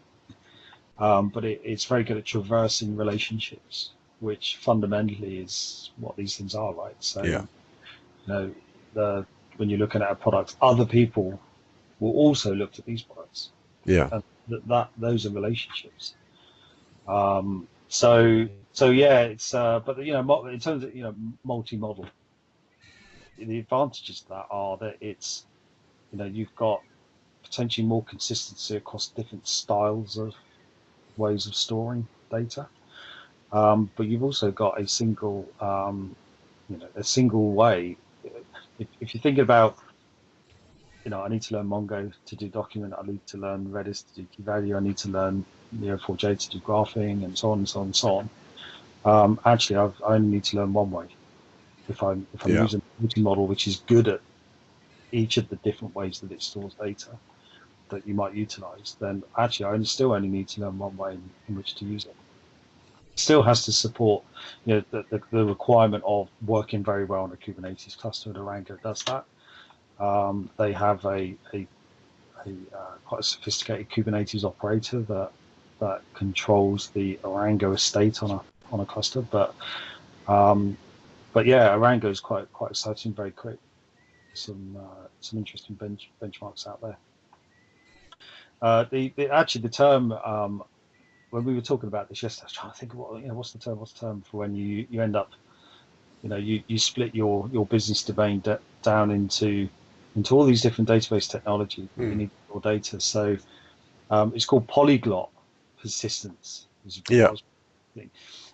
but it's very good at traversing relationships, which fundamentally is what these things are, right? So
Yeah,
the when you're looking at a product, other people will also look at these products,
yeah,
and those are relationships. So yeah, it's but in terms of multi-model, the advantages of that are that it's you've got potentially more consistency across different styles of ways of storing data. But you've also got a single, a single way. If you're thinking about, I need to learn Mongo to do document, I need to learn Redis to do key value, I need to learn Neo4j to do graphing, and so on and so on and so on. Actually, I only need to learn one way. If I'm
Yeah.
using a multi-model which is good at each of the different ways that it stores data that you might utilize, then actually still only need to learn one way in which to use it. Still has to support the requirement of working very well on a Kubernetes cluster, and Arango does that. They have a quite a sophisticated Kubernetes operator that controls the Arango estate on a cluster, but yeah, Arango is quite exciting, very quick. Some interesting benchmarks out there. The term, when we were talking about this yesterday, I was trying to think of what's the term for when you end up, you split your business domain down into all these different database technologies that you need for data. So it's called polyglot persistence.
Yeah.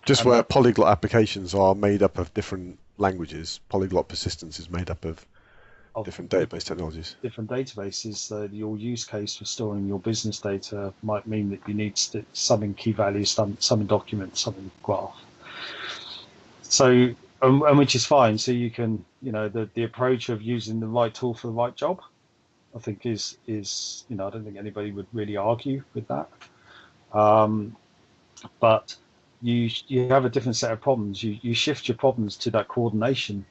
Just where polyglot applications are made up of different languages, polyglot persistence is made up of different database technologies.
Different databases. Your use case for storing your business data might mean that you need some in key value, some in document, some in graph. So, and which is fine. So you can, the approach of using the right tool for the right job, I think is I don't think anybody would really argue with that. But you have a different set of problems. You shift your problems to that coordination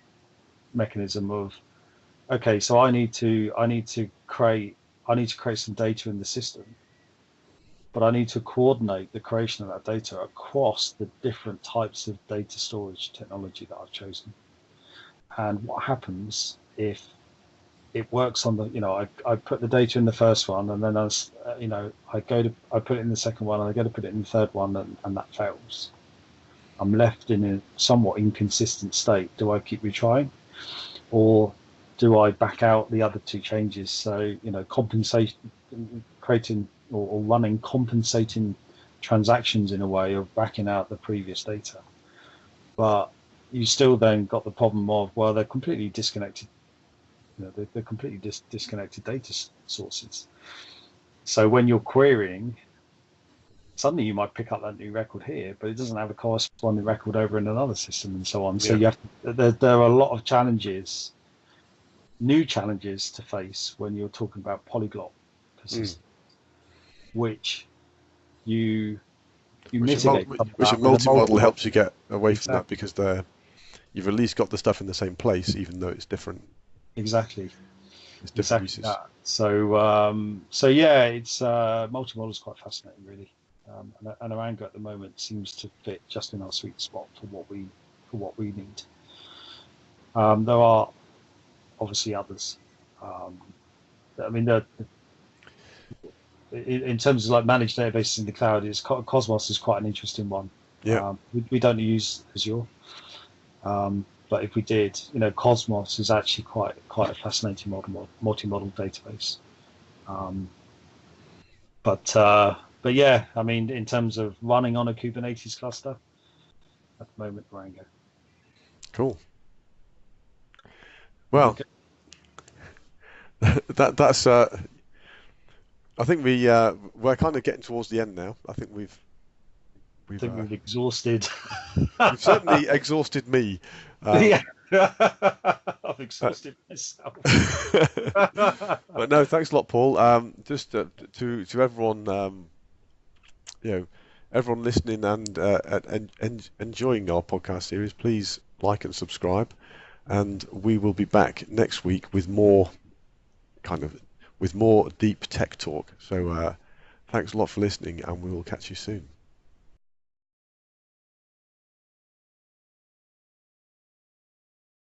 mechanism of, okay, so I need to create some data in the system, but I need to coordinate the creation of that data across the different types of data storage technology that I've chosen. And what happens if it works on the, I put the data in the first one, and then I put it in the second one, and I go to put it in the third one, and that fails. I'm left in a somewhat inconsistent state. Do I keep retrying, or do I back out the other two changes? So, compensation, creating or running compensating transactions in a way of backing out the previous data. But you still then got the problem of, well, they're completely disconnected. They're completely disconnected data sources. So when you're querying, suddenly you might pick up that new record here, but it doesn't have a corresponding record over in another system, and so on. So you have there are a lot of challenges, new challenges to face when you're talking about polyglot persistence, which you mitigate.
Which a multi-model helps you get away from that, because you've at least got the stuff in the same place, even though it's different.
Exactly.
It's different uses.
That. So yeah, it's multi-model is quite fascinating, really. And Arango at the moment seems to fit just in our sweet spot for what we need. There are obviously others. I mean, in terms of like managed databases in the cloud, Cosmos is quite an interesting one.
Yeah.
We don't use Azure, but if we did, Cosmos is actually quite a fascinating multi-model database. But yeah, I mean, in terms of running on a Kubernetes cluster, at the moment, Arango.
Cool. Well, that's. I think we're kind of getting towards the end now. I think we've
exhausted.
You've certainly exhausted me.
Yeah, I've exhausted myself.
But no, thanks a lot, Paul. Just to everyone, everyone listening and enjoying our podcast series, please like and subscribe, and we will be back next week with more deep tech talk. So thanks a lot for listening, and we will catch you soon.